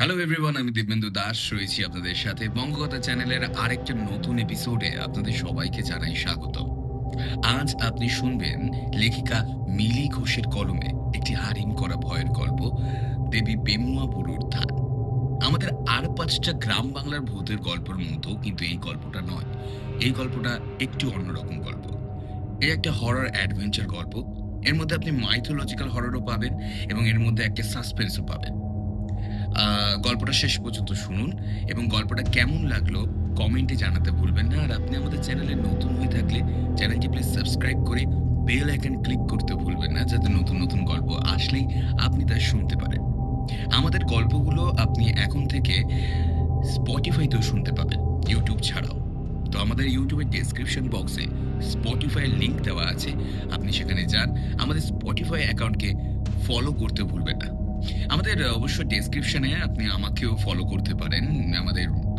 Hello everyone, আমি দিব্যেন্দু দাস রয়েছি আপনাদের সাথে বঙ্গকথা চ্যানেলের আরেকটা নতুন এপিসোডে আপনাদের সবাইকে জানাই স্বাগত। আজ আপনি শুনবেন লেখিকা মিলি ঘোষের কলমে একটি হারিম করা ভয়ের গল্প, দেবী বেমুয়া বুড়োর ধান। আমাদের আর ৫টা গ্রাম বাংলার ভূতের গল্পের মতো কিন্তু এই গল্পটা নয়। এই গল্পটা একটু অন্যরকম গল্প। এই একটা হরর অ্যাডভেঞ্চার গল্প। এর মধ্যে আপনি মাইথোলজিক্যাল হররও পাবেন এবং এর মধ্যে একটা সাসপেন্সও পাবেন। গল্পটা শেষ পর্যন্ত শুনুন এবং গল্পটা কেমন লাগলো কমেন্টে জানাতে ভুলবেন না। আর আপনি আমাদের চ্যানেলে নতুন হয়ে থাকলে চ্যানেলটি প্লিজ সাবস্ক্রাইব করে বেল আইকন ক্লিক করতে ভুলবেন না, যাতে নতুন নতুন গল্প আসলেই আপনি তা শুনতে পারেন। আমাদের গল্পগুলো আপনি এখন থেকে স্পটিফাইতেও শুনতে পাবেন, ইউটিউব ছাড়াও। তো আমাদের ইউটিউবের ডেসক্রিপশন বক্সে স্পটিফাইয়ের লিঙ্ক দেওয়া আছে, আপনি সেখানে যান। আমাদের স্পটিফাই অ্যাকাউন্টকে ফলো করতে ভুলবেন না। আমাদের অবশ্য ডেসক্রিপশনে আপনি আমাকেও ফলো করতে পারেন।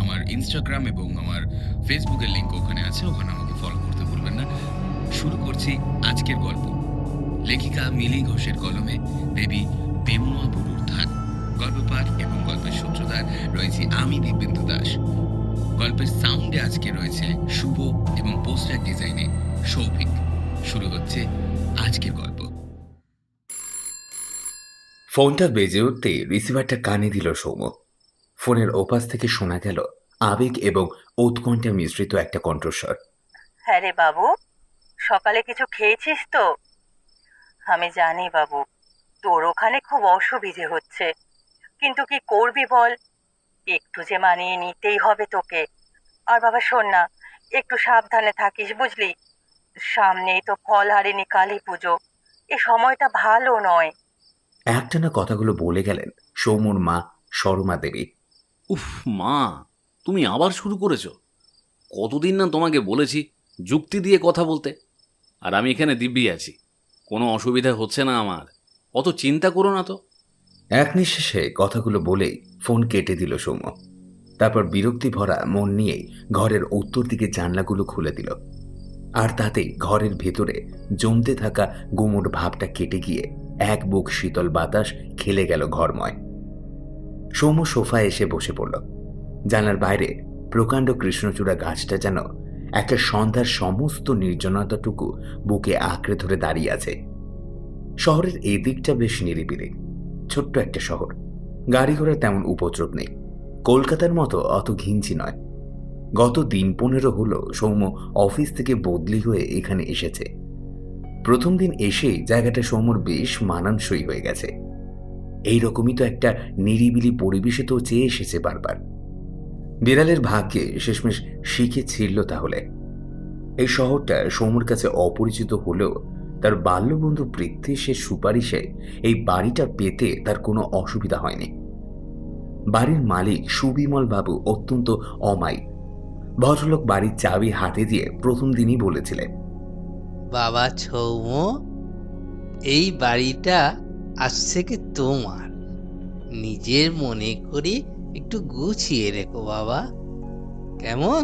আমার ইনস্টাগ্রাম এবং আমার ফেসবুকের লিঙ্ক ওখানে আছে, ওখানে আমাকে ফলো করতে ভুলবেন না। শুরু করছি আজকের গল্প, লেখিকা মিলি ঘোষের কলমে দেবী বেমুয়া বুড়োর ধান। গল্প পাঠ এবং গল্পের সূত্রধার রয়েছি আমি, দিব্যেন্দু দাস। গল্পের সাউন্ডে আজকে রয়েছে শুভ এবং পোস্টার ডিজাইনে সৌভিক। শুরু হচ্ছে আজকের গল্প। ফোনটা বেজে উঠতেই রিসিভারটা কানে দিল সৌম্য। ফোনের ওপাশ থেকে শোনা গেল আবেগ এবং উৎকণ্ঠা মিশ্রিত একটা কণ্ঠস্বর। হ্যাঁ রে বাবু, সকালে কিছু খেয়েছিস তো? আমি জানি বাবু, তোর ওখানে খুব অসুবিধে হচ্ছে, কিন্তু কি করবি বল? একটু যে মানিয়ে নিতেই হবে তোকে। আর বাবা শোন না, একটু সাবধানে থাকিস বুঝলি। সামনেই তো ফল হারিনি কালী পুজো, এ সময়টা ভালো নয়। একটানা কথাগুলো বলে গেলেন সৌম্যর মা সরমা দেবী। উফ মা, তুমি আবার শুরু করেছো? কতদিন না তোমাকে বলেছি যুক্তি দিয়ে কথা বলতে। আর আমি এখানে দিব্যি আছি, কোনো অসুবিধা হচ্ছে না আমার, অত চিন্তা করো না তো। এক নিঃশেষে কথাগুলো বলেই ফোন কেটে দিল সৌম্য। তারপর বিরক্তি ভরা মন নিয়েই ঘরের উত্তর দিকে জানলাগুলো খুলে দিল। আর তাতেই ঘরের ভেতরে জমতে থাকা গুমোট ভাবটা কেটে গিয়ে এক বুক শীতল বাতাস খেলে গেল ঘরময়। সৌম্য সোফায় এসে বসে পড়ল। জানলার বাইরে প্রকাণ্ড কৃষ্ণচূড়া গাছটা যেন একটা সন্ধ্যার সমস্ত নির্জনতাটুকু বুকে আঁকড়ে ধরে দাঁড়িয়ে আছে। শহরের এই দিকটা বেশ নিরিবিলি, ছোট্ট একটা শহর। গাড়ি ঘোড়ার তেমন উপদ্রব নেই, কলকাতার মতো অত ঘিঞ্জি নয়। গত দিন 15 হলো সৌম্য অফিস থেকে বদলি হয়ে এখানে এসেছে। প্রথম দিন এসেই জায়গাটা সৌম্যর বেশ মানানসই হয়ে গেছে। এইরকমই তো একটা নিরিবিলি পরিবেশে তো চেয়ে এসেছে বারবার। বিড়ালের ভাগ্যে শেষমেশ শিখে ছিড়ল তাহলে। এই শহরটা সৌম্যর কাছে অপরিচিত হলেও তার বাল্যবন্ধু পৃথ্বীশের সুপারিশে এই বাড়িটা পেতে তার কোনো অসুবিধা হয়নি। বাড়ির মালিক সুবিমল বাবু অত্যন্ত অমায়িক ভদ্রলোক। বাড়ির চাবি হাতে দিয়ে প্রথম দিনই বলেছিলেন, বাবা ছৌম, এই বাড়িটা আজ থেকে তোমার। নিজের মনে করে একটু গুছিয়ে রেখো বাবা, কেমন?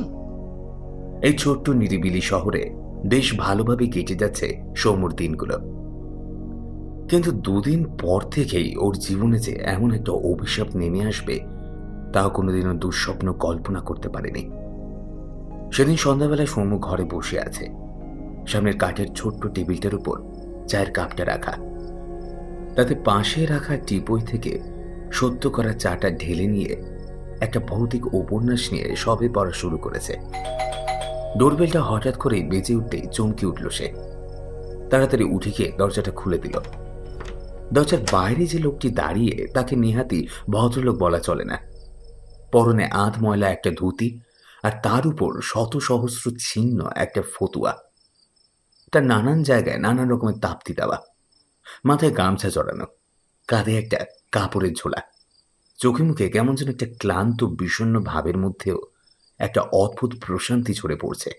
এই ছোট্ট নিরিবিলি শহরে বেশ ভালোভাবে কেটে যাচ্ছে সৌম্যর দিনগুলো। কিন্তু দুদিন পর থেকেই ওর জীবনে যে এমন একটা অভিশাপ নেমে আসবে তাও কোনোদিনও দুঃস্বপ্ন কল্পনা করতে পারেনি। সেদিন সন্ধ্যাবেলায় সৌম্য ঘরে বসে আছে। সামনের কাঠের ছোট্ট টেবিলটার উপর চায়ের কাপটা রাখা, তাতে পাশে রাখা টিপই থেকে সত্য করা চাটা ঢেলে নিয়ে একটা ভৌতিক উপন্যাস নিয়ে সবে পড়া শুরু করেছে। ডোরবেলটা হঠাৎ করে বেজে উঠতেই চমকে উঠল সে। তাড়াতাড়ি উঠে গিয়ে দরজাটা খুলে দিল। দরজার বাইরে যে লোকটি দাঁড়িয়ে তাকে নেহাতি ভদ্রলোক বলা চলে না। পরনে আধ ময়লা একটা ধুতি, আর তার উপর শত সহস্র ছিন্ন একটা ফতুয়া। তার নানান জায়গায় নানান রকমের তাপ্তি দেওয়া, মাথায় গামছা জড়ানো, কাঁধে একটা কাপড়ের ঝোলা। চোখে মুখে কেমন যেন একটা ক্লান্ত বিষণ্ণ ভাবের মধ্যেও একটা অদ্ভুত প্রশান্তি ছড়ে পড়ছে।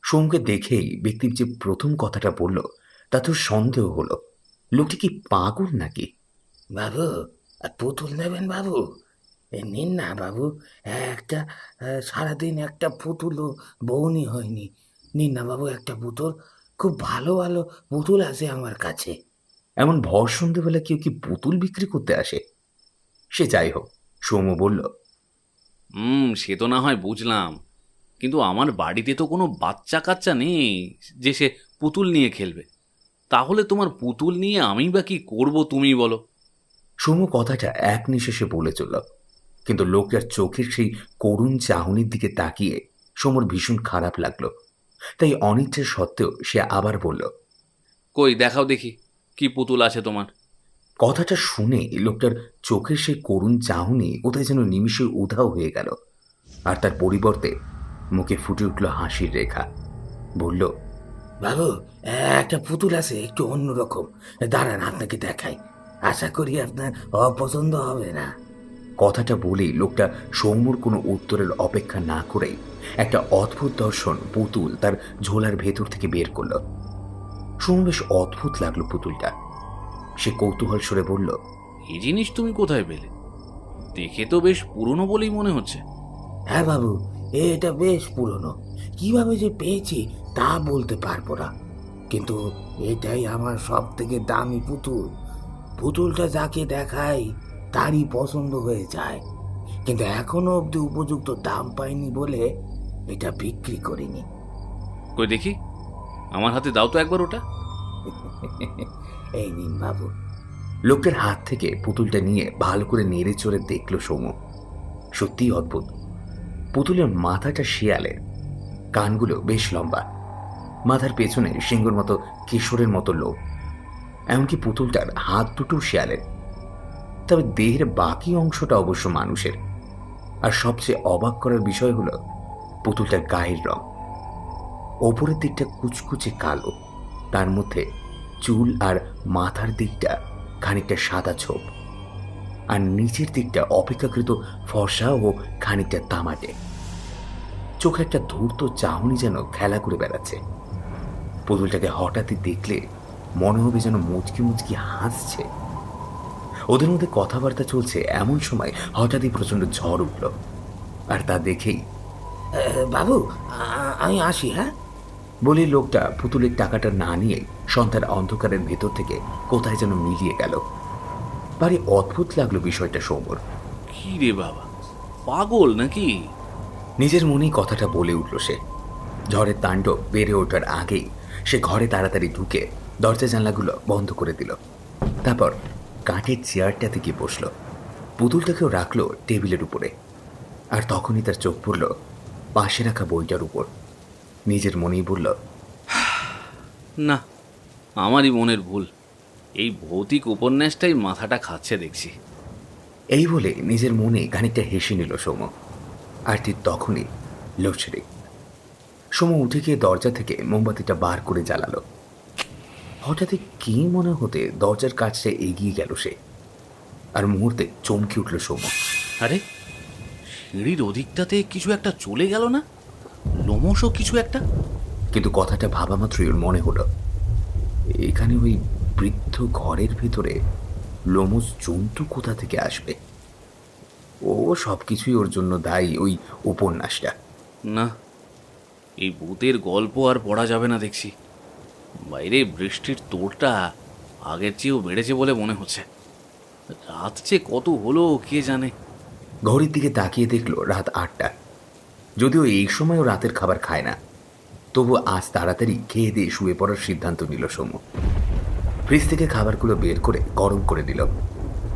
সৌম্যকে দেখেই ব্যক্তির যে প্রথম কথাটা বলল তাতেও সন্দেহ হলো, লোকটি কি পাগল নাকি? বাবু, পুতুল নেবেন বাবু? নিন না বাবু, একটা সারাদিন একটা পুতুলও বউনি হয়নি। নিন না বাবু একটা পুতুল, খুব ভালো ভালো পুতুল আছে আমার কাছে। এমন ভর সন্ধ্যেবেলা কেউ কি পুতুল বিক্রি করতে আসে? সে যাই হোক, সৌম্য বলল, সে তো না হয় বুঝলাম, কিন্তু আমার বাড়িতে তো কোনো বাচ্চা কাচ্চা নেই যে সে পুতুল নিয়ে খেলবে। তাহলে তোমার পুতুল নিয়ে আমি বা কি করবো তুমি বলো? সৌম্য কথাটা এক নিঃশ্বাসে বলে চলল, কিন্তু লোকটার চোখের সেই করুণ চাহনির দিকে তাকিয়ে সৌম্যর ভীষণ খারাপ লাগলো। তাই অনিচ্ছা সত্ত্বেও সে আবার বলল, কই দেখাও দেখি, কি পুতুল আছে তোমার? কথাটা শুনে লোকটার চোখের সেই করুণ চাহনি কোথায় যেন নিমিষে উধাও হয়ে গেল, আর তার পরিবর্তে মুখে ফুটে উঠল হাসির রেখা। বলল, বাবু, একটা পুতুল আছে একটু অন্যরকম, দাঁড়ান আপনাকে দেখাই, আশা করি আপনার অপছন্দ হবে না। কথাটা বলেই লোকটা সৌম্যর কোনো উত্তরের অপেক্ষা না করেই একটা অদ্ভুত দর্শন পুতুল তার ঝোলার ভেতর থেকে বের করল। সৌম্য বেশ অদ্ভুত লাগলো পুতুলটা। সে কৌতূহল সরে বলল, এই জিনিস তুমি কোথায় পেলে? দেখে তো বেশ পুরনো বলেই মনে হচ্ছে। হ্যাঁ বাবু, এটা বেশ পুরনো, কিভাবে যে পেয়েছি তা বলতে পারবো না, কিন্তু এটাই আমার সব থেকে দামি পুতুল। পুতুলটা যাকে দেখাই তারই পছন্দ হয়ে যায়, কিন্তু এখনো অবধি উপযুক্ত দাম পাইনি বলে এটা বিক্রি করিনি। কই দেখি, আমার হাতে দাও তো একবার ওটা। এই নিন বাবু। লোকটার হাত থেকে পুতুলটা নিয়ে ভালো করে নেড়ে চড়ে দেখল সৌম্য। সত্যিই অদ্ভুত। পুতুলের মাথাটা শিয়ালের, কানগুলো বেশ লম্বা, মাথার পেছনে সিংহের মতো কিশোরের মতো লোক, এমনকি পুতুলটার হাত দুটো শিয়ালের। তবে দেহের বাকি অংশটা অবশ্য মানুষের। আর সবচেয়ে অবাক করার বিষয় হলো পুতুলটার গায়ের রং। ওপরের দিকটা কুচকুচে কালো, তার মধ্যে চুল আর মাথার দিকটা খানিকটা সাদা ছোপ, আর নিচের দিকটা অপেক্ষাকৃত ফর্সা ও খানিকটা তামাটে। চোখে একটা ধূর্ত চাহনি যেন খেলা করে বেড়াচ্ছে। পুতুলটাকে হঠাৎই দেখলে মনে হবে যেন মুচকি মুচকি হাসছে। ওদের মধ্যে কথাবার্তা চলছে, এমন সময় হঠাৎই প্রচন্ড ঝড় উঠল, আর তা দেখেই বাবু, আমি আসি। হ্যাঁ, বলে লোকটা পুতুলের টাকাটা না নিয়ে সন্ধ্যার অন্ধকারের ভেতর থেকে কোথায় যেন মিলিয়ে গেল। ভারী অদ্ভুত লাগলো বিষয়টা সৌম্যর। কি রে বাবা, পাগল নাকি? নিজের মনেই কথাটা বলে উঠল সে। ঝড়ের তাণ্ডব বেড়ে ওঠার আগেই সে ঘরে তাড়াতাড়ি ঢুকে দরজা জানলাগুলো বন্ধ করে দিল। তারপর কাঠের চেয়ারটাতে গিয়ে বসল, পুতুলটাকেও রাখলো টেবিলের উপরে। আর তখনই তার চোখ পড়ল পাশে রাখা বইটার উপর। নিজের মনেই বলল, না, আমারই মনের ভুল। এই ভৌতিক উপন্যাসটাই মাথাটা খাচ্ছে দেখছি। এই বলে নিজের মনে খানিকটা হেসে নিল সৌম্য। আর ঠিক তখনই লোডশেডিং। সৌম্য উঠে গিয়ে দরজা থেকে মোমবাতিটা বার করে জ্বালালো। হঠাৎই কি মনে হতে দরজার কাছে এগিয়ে গেল সে, আর মুহূর্তে চমকে উঠল সৌম্য। আরে, সিঁড়ির ওদিকটাতে কিছু একটা চলে গেল না? লোমশও কিছু একটা। কিন্তু কথাটা ভাবা মাত্রই ওর মনে হলো, এখানে ওই বৃদ্ধ ঘরের ভিতরে লোমস জন্তু কোথা থেকে আসবে? ও সব কিছুই ওর জন্য দায়ী ওই উপন্যাসটা। না, এই ভূতের গল্প আর পড়া যাবে না দেখছি। বাইরে বৃষ্টির তোড়টা আগের চেয়েও বেড়েছে বলে মনে হচ্ছে। রাত যে কত হলো কে জানে। ঘড়ির দিকে তাকিয়ে দেখলো রাত 8টা। যদিও এই সময়ও রাতের খাবার খায় না, তবু আজ তাড়াতাড়ি খেয়ে দিয়ে শুয়ে পড়ার সিদ্ধান্ত নিল সৌম্য। ফ্রিজ থেকে খাবারগুলো বের করে গরম করে দিল,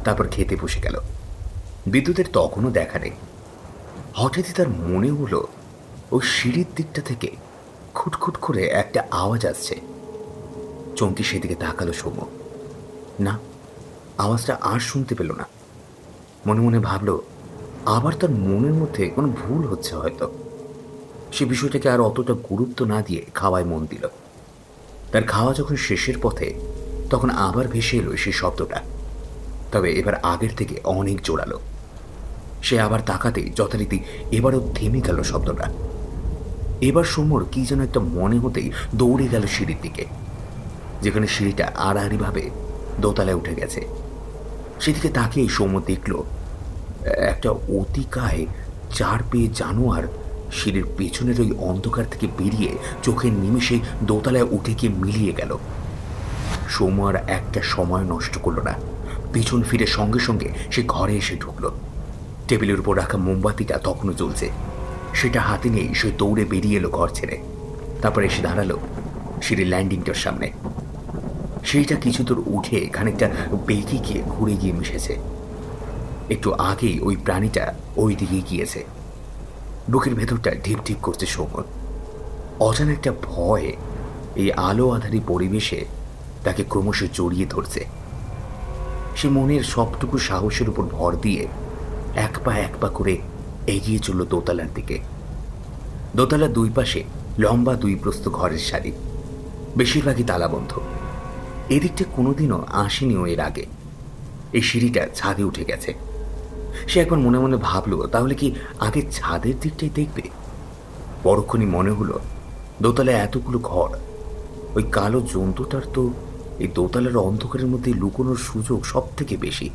তারপর খেতে বসে গেল। বিদ্যুতের তখনও দেখা নেই। হঠাৎই তার মনে হলো ওই সিঁড়ির দিকটা থেকে খুটখুট করে একটা আওয়াজ আসছে। চমকে সেদিকে তাকালো সৌম্য। না, আওয়াজটা আর শুনতে পেল না। মনে মনে ভাবল আবার তার মনের মধ্যে কোনো ভুল হচ্ছে হয়তো। সে বিষয়টাকে আর অতটা গুরুত্ব না দিয়ে খাওয়ায় মন দিল। তার খাওয়া যখন শেষের পথে, তখন আবার ভেসে এলো সেই শব্দটা, তবে এবার আগের থেকে অনেক জোরালো। সে আবার তাকাতেই যথারীতি এবারও থেমে গেল শব্দটা। এবার সৌম্যর কি যেন একটা মনে হতেই দৌড়ে গেল সিঁড়ির দিকে, যেখানে সিঁড়িটা আড়াআড়িভাবে দোতলায় উঠে গেছে। সেদিকে তাকিয়ে সৌম্য দেখল একটা অতিকায় 4 পেয়ে জানোয়ার সিঁড়ির পেছনের ওই অন্ধকার থেকে বেরিয়ে চোখের নিমেষে দোতলায় উঠে গিয়ে মিলিয়ে গেল। সৌম্য আর একটা সময় নষ্ট করল না, পিছন ফিরে সঙ্গে সঙ্গে সে ঘরে এসে ঢুকল। টেবিলের উপর রাখা মোমবাতিটা তখনও জ্বলছে। সেটা হাতে নিয়েই সে দৌড়ে বেরিয়ে এলো ঘর ছেড়ে। তারপর এসে দাঁড়ালো সিঁড়ির ল্যান্ডিংটার সামনে। সেইটা কিছু দূর উঠে খানিকটা বেঁকে গিয়ে ঘুরে গিয়ে মিশেছে। একটু আগেই ওই প্রাণীটা ওই দিকে গিয়েছে। বুকের ভেতরটা ঢিপ ঢিপ করছে সৌম্যর। অজানা একটা ভয় এই আলো আধারি পরিবেশে তাকে ক্রমশ জড়িয়ে ধরছে। সে মনের সবটুকু সাহসের উপর ভর দিয়ে এক পা করে এগিয়ে চলল দোতলার দিকে। দোতলার দুই পাশে লম্বা দুই প্রস্থ ঘরের সারি, বেশিরভাগই তালাবন্ধ। এদিকটা কোনোদিনও আসেনিও এর আগে। এই সিঁড়িটা ছাদে উঠে গেছে। সে একবার মনে মনে ভাবল, তাহলে কি আগে ছাদের দিকটাই দেখবে? পরক্ষণই মনে হলো দোতলায় এতগুলো ঘর, ওই কালো জন্তুটার তো এই দোতলার অন্ধকারের মধ্যে লুকোনোর সুযোগ সব থেকে বেশি।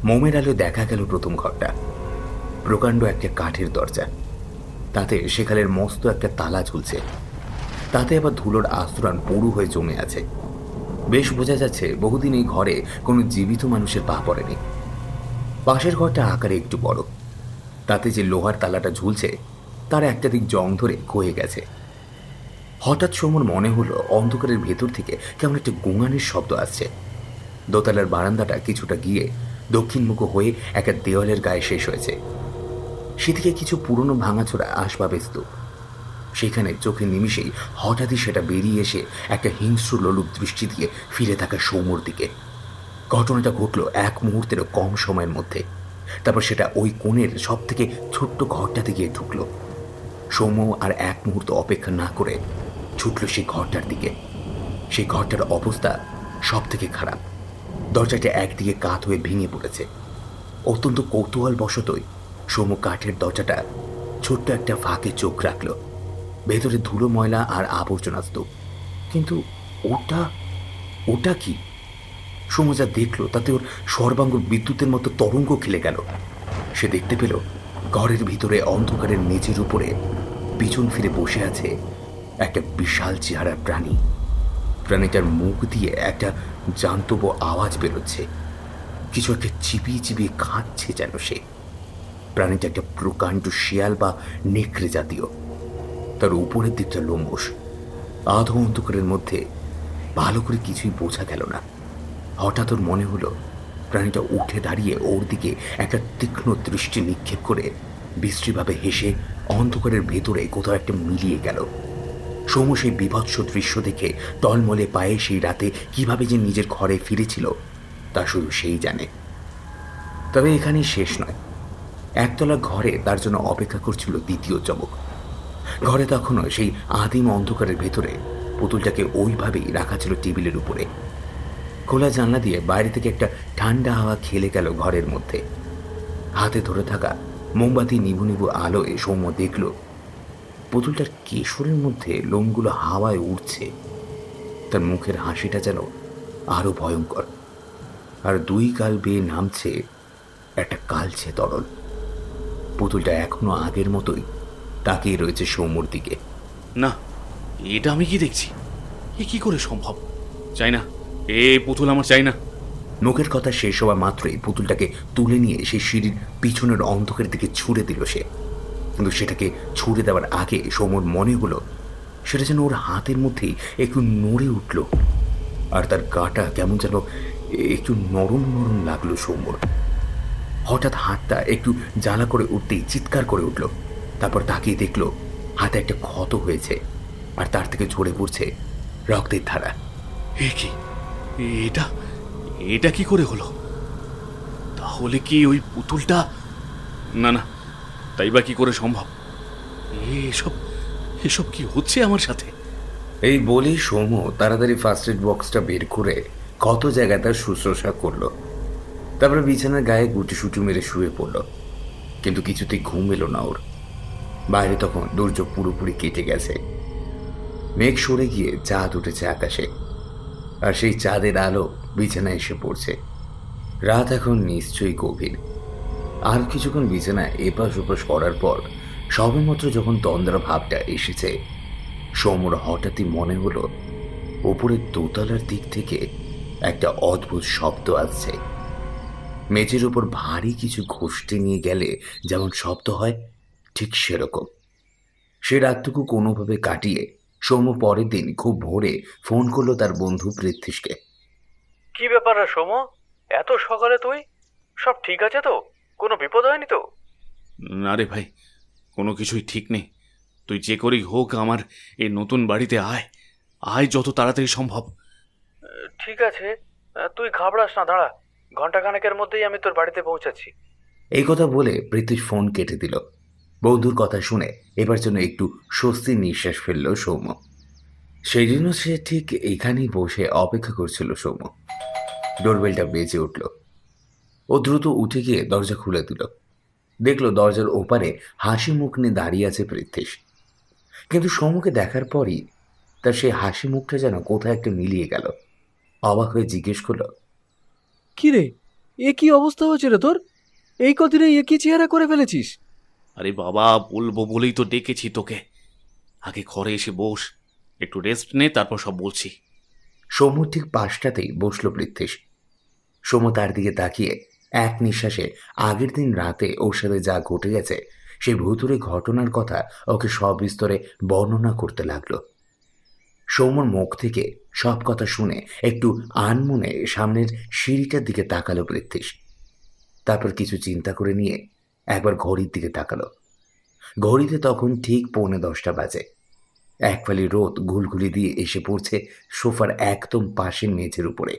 মোমের আলো দেখা গেল প্রথম ঘরটা। প্রকাণ্ড একটা কাঠের দরজা, তাতে সেখানের মস্ত একটা তালা ঝুলছে। তাতে আবার ধুলোর আস্তরণ পুরু হয়ে জমে আছে। বেশ বোঝা যাচ্ছে বহুদিন এই ঘরে কোনো জীবিত মানুষের পা পড়েনি। পাশের ঘরটা আকারে একটু বড়, তাতে যে লোহার তালাটা ঝুলছে তার একটা দিক জং ধরে ক্ষয়ে গেছে। হঠাৎ সমর মনে হলো অন্ধকারের ভেতর থেকে কেমন একটা গোঙানির শব্দ আসছে। দোতলার বারান্দাটা কিছুটা গিয়ে দক্ষিণমুখ হয়ে একটা দেওয়ালের গায়ে শেষ হয়েছে। সেদিকে কিছু পুরনো ভাঙাচোরা আসবাবের স্তূপ। সেখানে চোখের নিমিষেই হঠাৎই সেটা বেরিয়ে এসে একটা হিংস্র লোলুপ দৃষ্টি দিয়ে ফিরে থাকা সৌম্যর দিকে। ঘটনাটা ঘটল এক মুহূর্তেরও কম সময়ের মধ্যে। তারপর সেটা ওই কোণের সব থেকে ছোট্ট ঘরটাতে গিয়ে ঢুকলো। সৌম্য আর এক মুহূর্ত অপেক্ষা না করে ছুটল সেই ঘরটার দিকে। সেই ঘরটার অবস্থা সব থেকে খারাপ। দরজাটা একদিকে কাত হয়ে ভেঙে পড়েছে। অত্যন্ত কৌতূহল বশতই সৌম্য কাঠের দরজাটা ছোট্ট একটা ফাঁকে চোখ রাখল। ভেতরে ধুলো ময়লা আর আবর্জনা স্তূপ। কিন্তু ওটা ওটা কি? সৌম্য যা দেখলো তাতে ওর সর্বাঙ্গ বিদ্যুতের মতো তরঙ্গ খেলে গেল। সে দেখতে পেল ঘরের ভিতরে অন্ধকারের মেঝের উপরে পিছন ফিরে বসে আছে একটা বিশাল চেহারার প্রাণী। প্রাণীটার মুখ দিয়ে একটা জান্তব আওয়াজ বেরোচ্ছে। কিছু একটা চিবিয়ে চিবিয়ে খাচ্ছে যেন সে। প্রাণীটা একটা প্রকাণ্ড শিয়াল বা নেকড়ে জাতীয়। তার উপরের দিকটা লোমশ। আধো অন্ধকারের মধ্যে ভালো করে কিছুই বোঝা গেল না। হঠাৎ ওর মনে হলো প্রাণীটা উঠে দাঁড়িয়ে ওর দিকে একটা তীক্ষ্ণ দৃষ্টি নিক্ষেপ করে বিশ্রীভাবে হেসে অন্ধকারের ভেতরে কোথাও একটা মিলিয়ে গেল। সৌম্য সেই বিভৎস দৃশ্য দেখে টলমলে পায়ে সেই রাতে কিভাবে যে নিজের ঘরে ফিরেছিল তা শুধু সেই জানে। তবে এখানেই শেষ নয়। একতলা ঘরে তার জন্য অপেক্ষা করছিল দ্বিতীয় চমক। ঘরে তখনও সেই আদিম অন্ধকারের ভেতরে পুতুলটাকে ওইভাবেই রাখা ছিল টেবিলের উপরে। খোলা জানলা দিয়ে বাইরে থেকে একটা ঠান্ডা হাওয়া খেলে গেল ঘরের মধ্যে। হাতে ধরে থাকা মোমবাতি নিভু নিভু আলোয় সৌম্য দেখল পুতুলটার কেশরের মধ্যে লোমগুলো হাওয়ায় উড়ছে। তার মুখের হাসিটা যেন আরো ভয়ঙ্কর। আর দুই গাল বেয়ে নামছে একটা কালছে তরল। পুতুলটা এখনো আগের মতোই তাকিয়ে রয়েছে সৌম্যর দিকে। না, এটা আমি কি দেখছি? এ কি করে সম্ভব? চাই না, এই পুতুল আমার চাই না। মুখের কথা শেষ হওয়া মাত্রই পুতুলটাকে তুলে নিয়ে সেই সিঁড়ির পিছনের অন্ধকারের দিকে ছুঁড়ে দিল সে। কিন্তু সেটাকে ছুঁড়ে দেওয়ার আগে সৌম্যর মনে হলো সেটা যেন ওর হাতের মধ্যেই একটু নড়ে উঠল। আর তার গাটা কেমন যেন একটু নরম নরম লাগলো সৌম্যর। হঠাৎ হাতটা একটু জ্বালা করে উঠতেই চিৎকার করে উঠল। তারপর তাকিয়ে দেখলো হাতে একটা ক্ষত হয়েছে আর তার থেকে ঝরে পড়ছে রক্তের ধারা। এ কি? এটা এটা কি করে হলো? তাহলে কি ওই পুতুলটা? না না, তাই বা কি করে সম্ভব? এসব এসব কি হচ্ছে আমার সাথে? এই বলেই সৌম্য তাড়াতাড়ি ফার্স্ট এড বক্সটা বের করে কত জায়গায় তার শুশ্রূষা করলো। তারপরে বিছানার গায়ে গুটি সুটি মেরে শুয়ে পড়ল। কিন্তু কিছুতেই ঘুম এলো না ওর। বাইরে তখন দুর্যোগ পুরোপুরি কেটে গেছে। মেঘ সরে গিয়ে চাঁদ উঠেছে আকাশে, আর সেই চাঁদের আলো বিছানায় এসে পড়ছে। রাত এখন নিশ্চয়ই গভীর। আর কিছুক্ষণ বিছানায় এপাশ ওপাশ করার পর সবেমাত্র যখন তন্দ্রা ভাবটা এসেছে, সৌম্যর হঠাৎই মনে হলো ওপরের দোতলার দিক থেকে একটা অদ্ভুত শব্দ আসছে। মেঝের উপর ভারী কিছু ঘষতে নিয়ে গেলে যেমন শব্দ হয়, ঠিক সেরকম। সে রাতটুকু কোনোভাবে কাটিয়ে সৌম্য পরের দিন খুব ভোরে ফোন করলো তার বন্ধু পৃথ্বীশকে। কি ব্যাপার রে সোম, এত সকালে তুই? সব ঠিক আছে তো? কোনো বিপদ হয়নি তো? না রে ভাই, কোনো কিছুই ঠিক নেই। তুই যে করেই হোক আমার এই নতুন বাড়িতে আয়, আয় যত তাড়াতাড়ি সম্ভব। ঠিক আছে, তুই ঘাবড়াস না, দাঁড়া, ঘন্টাখানেকের মধ্যেই আমি তোর বাড়িতে পৌঁছাচ্ছি। এই কথা বলে পৃথ্বীশ ফোন কেটে দিল। বন্ধুর কথা শুনে এবার যেন একটু স্বস্তির নিঃশ্বাস ফেলল সৌম্য। সেই জন্য সে ঠিক এখানেই বসে অপেক্ষা করছিল সৌম্য। ডোরবেলটা বেজে উঠল। ও দ্রুত উঠে গিয়ে দরজা খুলে দিল। দেখলো দরজার ওপারে হাসি মুখ নিয়ে দাঁড়িয়ে আছে পৃথ্বীশ। কিন্তু সৌম্যকে দেখার পরই তার সেই হাসি মুখটা যেন কোথায় একটা মিলিয়ে গেল। অবাক হয়ে জিজ্ঞেস করলো, কি রে, এ কি অবস্থা হয়েছে রে তোর? এই কদিনে এ কি চেহারা করে ফেলেছিস? আরে বাবা, বলবো বলেই তো ডেকেছি তোকে। আগে ঘরে এসে বস, একটু রেস্ট নে, তারপর সব বলছি। সৌম্যর ঠিক পাশটাতেই বসল পৃথ্বীশ। সৌম্য তার দিকে তাকিয়ে এক নিঃশ্বাসে আগের দিন রাতে ওর সাথে যা ঘটে গেছে সেই ভুতুড়ে ঘটনার কথা ওকে সবিস্তরে বর্ণনা করতে লাগলো। সৌম্যর মুখ থেকে সব কথা শুনে একটু আনমনে সামনের সিঁড়িটার দিকে তাকালো পৃথ্বীশ। তারপর কিছু চিন্তা করে নিয়ে একবার ঘড়ির দিকে তাকালো। ঘড়িতে তখন ঠিক 10:45 বাজে। এক ফালি রোদ ঘুলঘুলি দিয়ে এসে পড়ছে সোফার একদম পাশের মেঝের উপরে।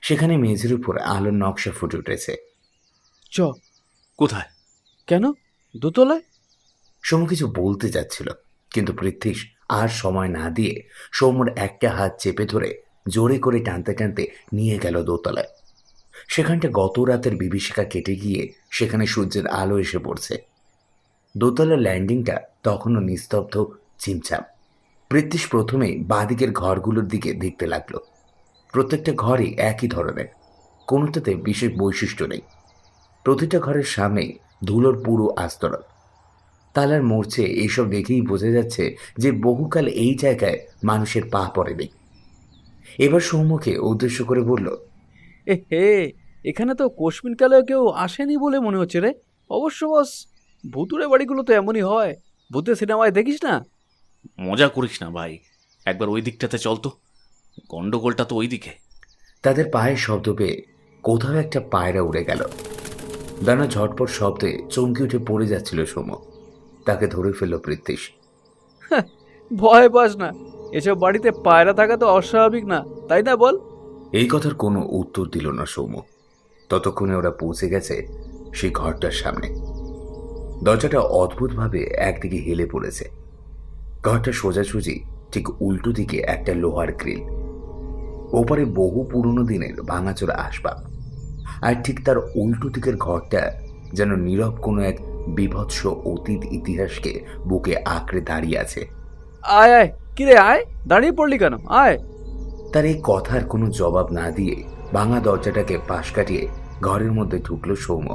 সেখানে মেঝের উপর আলোর নকশা ফুটে উঠেছে। চ। কোথায়? কেন? দোতলায়? সৌম্য কিছু বলতে যাচ্ছিল, কিন্তু পৃথ্বীশ আর সময় না দিয়ে সৌম্যর একটা হাত চেপে ধরে জোরে করে টানতে টানতে নিয়ে গেল দোতলায়। সেখানটা গত রাতের বিভীষিকা কেটে গিয়ে সেখানে সূর্যের আলো এসে পড়ছে। দোতলার ল্যান্ডিংটা তখনও নিস্তব্ধ, চিমচাম। পৃথ্বীশ প্রথমেই বাঁদিকের ঘরগুলোর দিকে দেখতে লাগলো। প্রত্যেকটা ঘরই একই ধরনের, কোনোটাতে বিশেষ বৈশিষ্ট্য নেই। প্রতিটা ঘরের সামনেই ধুলোর পুরো আস্তরণ। তালার মরচে এইসব দেখেই বোঝা যাচ্ছে যে বহুকাল এই জায়গায় মানুষের পা পড়েনি। এবার সৌম্যকে উদ্দেশ্য করে বলল, এ হে, এখানে তো কোশমিনকালেও কেউ আসেনি বলে মনে হচ্ছে রে। অবশ্য বস, ভুতুরে বাড়িগুলো তো এমনই হয়, ভূতের সিনেমায় দেখিস না? মজা করিস না ভাই, একবার ওই দিকটাতে চল তো, গন্ডগোলটা তো ওই দিকে। তাদের পায়ের শব্দ পেয়ে কোথাও একটা পায়রা উড়ে গেল। দানা ঝটপট শব্দে চমকে উঠে পড়ে যাচ্ছিল সৌম্য। তাকে ধরে ফেলল পৃথ্বীশ। ভয় পাস না, এসব বাড়িতে পায়রা থাকা তো অস্বাভাবিক না, তাই না বল? এই কথার কোনো উত্তর দিল না সৌম্য। ততক্ষণে ওরা পৌঁছে গেছে সেই ঘরটার সামনে। দরজাটা অদ্ভুতভাবে একদিকে হেলে পড়েছে। ঘরটা সোজাসুজি ঠিক উল্টো দিকে একটা লোহার গ্রিল। ওপারে বহু পুরনো দিনের ভাঙাচোরা আসবাব। আর ঠিক তার উল্টো দিকের ঘরটা যেন নীরব কোনো এক বিভৎস অতীত ইতিহাসকে বুকে আঁকড়ে দাঁড়িয়ে আছে। আয় আয়, কিরে আয়, দাঁড়িয়ে পড়লি কেন? আয়। তার এই কথার কোনো জবাব না দিয়ে ভাঙা দরজাটাকে পাশ কাটিয়ে ঘরের মধ্যে ঢুকলো সৌম্য।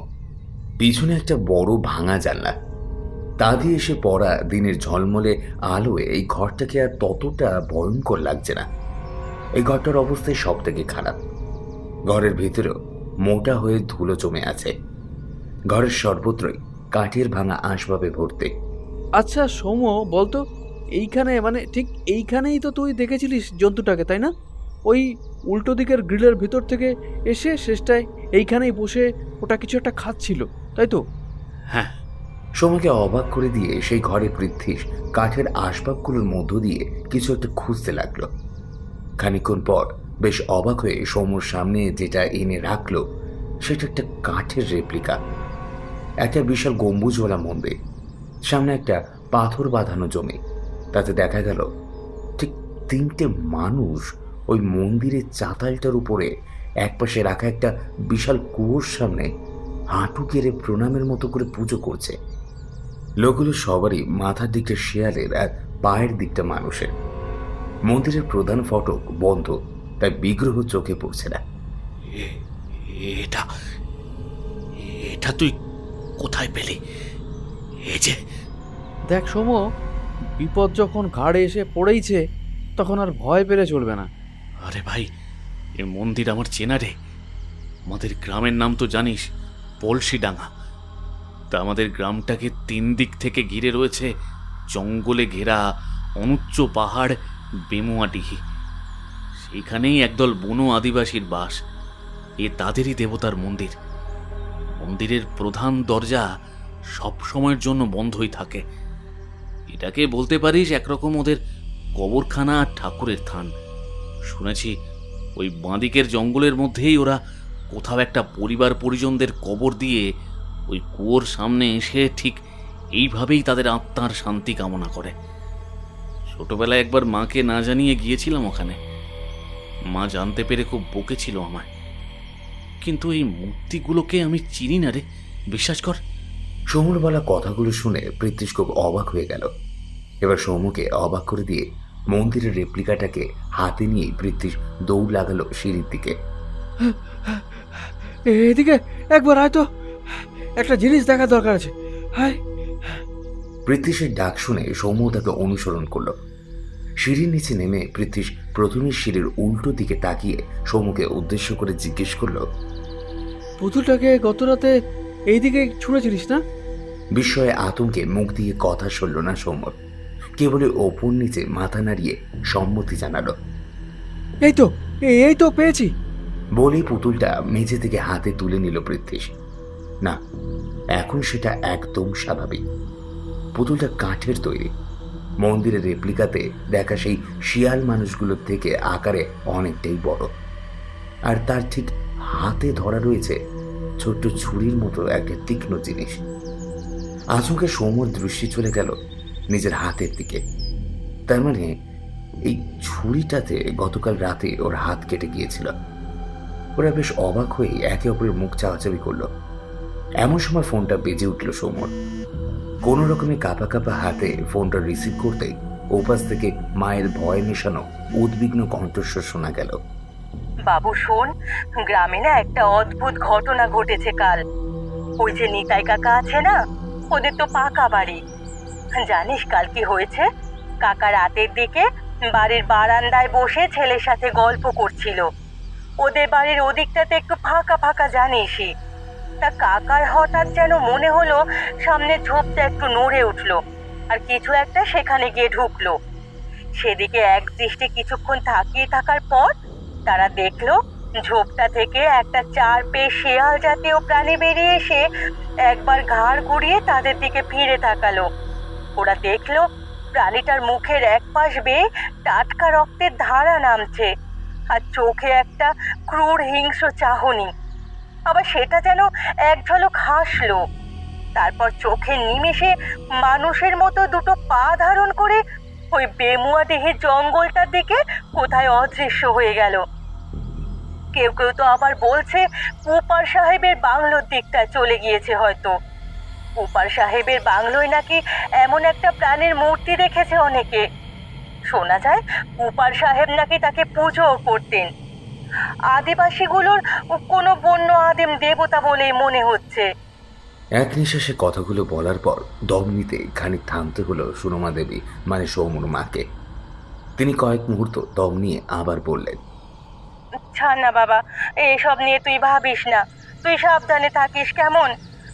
পিছনে একটা বড় ভাঙা জানলা, তা দিয়ে এসে পড়া দিনের ঝলমলে আলোয় এই ঘরটাকে আর ততটা ভয়ঙ্কর লাগছে না। এই ঘরটার অবস্থায় সব থেকে খারাপ। ঘরের ভিতরেও মোটা হয়ে ধুলো জমে আছে। ঘরের সর্বত্রই কাঠের ভাঙা আসবাবে ভর্তি। আচ্ছা সৌম্য, বলতো, এইখানে মানে ঠিক এইখানেই তো তুই দেখেছিলিস জন্তুটাকে, তাই না? ওই উল্টো দিকের গ্রিলের ভিতর থেকে এসে শেষটায় এইখানেই বসে ওটা কিছু একটা খাচ্ছিল, তাই তো? হ্যাঁ। সৌম্যকে অবাক করে দিয়ে সেই ঘরে পৃথ্বীশ কাঠের আসবাবগুলোর মধ্য দিয়ে কিছু একটা খুঁজতে লাগলো। খানিকক্ষণ পর বেশ অবাক হয়ে সৌম্যর সামনে যেটা এনে রাখলো সেটা একটা কাঠের রেপ্লিকা। একটা বিশাল গম্বুজওয়ালা মন্দির, সামনে একটা পাথর বাঁধানো জমি। তাতে দেখা গেল ঠিক 3টে মানুষ ওই মন্দিরের চাতালটার উপরে একপাশে রাখা একটা বিশাল কুয়োর সামনে হাঁটু গেড়ে প্রণামের মতো করে পুজো করছে। লোকগুলো সবারই মাথার দিকটা শেয়ালের আর পায়ের দিকটা মানুষের। মন্দিরের প্রধান ফটক বন্ধ, তাই বিগ্রহ চোখে পড়ছে না। এটা এটা তুই কোথায় পেলি? এই যে দেখ সৌম্য, বিপদ যখন ঘাড়ে এসে পড়েইছে তখন আর ভয় পেলে চলবে না। আরে ভাই, এ মন্দির আমার চেনা রে। আমাদের গ্রামের নাম তো জানিস, পলসিডাঙ্গা। তা আমাদের গ্রামটাকে 3 দিক থেকে ঘিরে রয়েছে জঙ্গলে ঘেরা অনুচ্চ পাহাড়, বেমুয়াডিহি। সেইখানেই একদল বুনো আদিবাসীর বাস। এ তাদেরই দেবতার মন্দির। মন্দিরের প্রধান দরজা সব সময়ের জন্য বন্ধই থাকে। এটাকে বলতে পারিস একরকম ওদের কবরখানা আর ঠাকুরের থান। শুনেছি ওই বাঁদিকের জঙ্গলের মধ্যেই ওরা কোথাও একটা পরিবার পরিজনদের কবর দিয়ে ওই কুয়োর সামনে এসে ঠিক এইভাবেই তাদের আত্মার শান্তি কামনা করে। ছোটবেলায় একবার মাকে না জানিয়ে গিয়েছিলাম ওখানে। মা জানতে পেরে খুব বকেছিল আমায়। কিন্তু এই মূর্তিগুলোকে আমি চিনি না রে, বিশ্বাস কর। সৌমুর বলা কথাগুলো শুনে পৃথ্বীশ খুব অবাক হয়ে গেল। এবার সৌমুকে অবাক করে দিয়ে মন্দিরের রেপ্লিকাটাকে হাতে নিয়েই পৃথ্বীশ দৌড় লাগালো সিঁড়ির দিকে। এদিকে একবার আয় তো, একটা জিনিস দেখা দরকার আছে। হায়। পৃথ্বীশের ডাক শুনে সৌম্য তাকে অনুসরণ করলো। সিঁড়ির নিচে নেমে পৃথ্বীশ প্রথমে সিঁড়ির উল্টো দিকে তাকিয়ে সৌম্যকে উদ্দেশ্য করে জিজ্ঞেস করলো, পুতুলটাকে গত রাতে এইদিকে ছুঁড়েছিলিস না? বিস্ময়ে আতঙ্কে মুখ দিয়ে কথা সরল না সৌম্যর। কেবলই ওপর নিচে মাথা নাড়িয়ে সম্মতি জানালো। এই তো পেয়েছি। বলেই পুতুলটা মেঝে থেকে হাতে তুলে নিল পৃথ্বীশ। না, এখন সেটা একদম স্বাভাবিক। পুতুলটা কাঠের তৈরি। মন্দিরের রেপ্লিকাতে দেখা সেই শিয়াল মানুষগুলোর থেকে আকারে অনেকটাই বড়। আর তার ঠিক হাতে ধরা রয়েছে ছোট্ট ছুরির মতো একটা তীক্ষ্ণ জিনিস। আচমকে সৌম্যর দৃষ্টি চলে গেল নিজের হাতের দিকে। তার মানে এই ছুরিটাতে গতকাল রাতে ওর হাত কেটে গিয়েছিল। ওরা বেশ অবাক হয়ে একে অপরের মুখ চাওয়াচাবি করলো। এমন সময় ফোনটা বেজে উঠল সৌম্যর। কোনো রকমে কাঁপা কাঁপা হাতে ফোনটা রিসিভ করতেই ওপাশ থেকে মায়ের ভয় মেশানো উদ্বিগ্ন কণ্ঠস্বর শোনা গেল। বাবু শোন, গ্রামে না একটা অদ্ভুত ঘটনা ঘটেছে কাল। ওই যে নিতাই কাকা আছে না, ওদের তো পাকা বাড়ি। জানিস কাল কি হয়েছে? কাকা রাতের দিকে বাড়ির বারান্দায় বসে ছেলের সাথে গল্প করছিল। ওদের বাড়ির ওদিকটাতে একটু ফাঁকা ফাঁকা জানিসই। তা কাকার হঠাৎ যেন মনে হলো সামনে ঝোপটা একটু নড়ে উঠলো আর কিছু একটা সেখানে গিয়ে ঢুকলো। সেদিকে এক দৃষ্টি কিছুক্ষণ তাকিয়ে থাকার পর তারা দেখলো ঝোপটা থেকে একটা 4 পেয়ে শেয়াল জাতীয় প্রাণী বেরিয়ে এসে একবার ঘাড় ঘুরিয়ে তাদের দিকে ফিরে তাকালো। ওরা দেখলো প্রাণীটার মুখের এক পাশ বেয়ে টাটকা রক্তের ধারা নামছে আর চোখে একটা ক্রূর হিংস্র চাহনি। আবার সেটা যেন এক ঝলক হাসলো। তারপর চোখের নিমেষে মানুষের মতো দুটো পা ধারণ করে ওই বেমুয়াডিহির জঙ্গলটার দিকে কোথায় অদৃশ্য হয়ে গেল। কেউ কেউ তো আবার বলছে উপার সাহেবের বাংলোর দিকটা চলে গিয়েছে হয়তো। উপার সাহেবের বাংলোয় নাকি এমন একটা প্রাণীর মূর্তি দেখেছে অনেকে। শোনা যায় উপার সাহেব নাকি তাকে পুজোও করতেন। আদিবাসীগুলোর কোনো বন্য আদিম দেবতা বলেই মনে হচ্ছে। এক নিঃশ্বাসে কথাগুলো বলার পর দম নিতে খানিক থামতে হলো সুরমা দেবী মানে সৌম্যর মাকে। তিনি কয়েক মুহূর্ত দম নিয়ে আবার বললেন, ছাড় না বাবা, এসব নিয়ে তুই ভাবিস না। তুই সাবধানে থাকিস কেমন?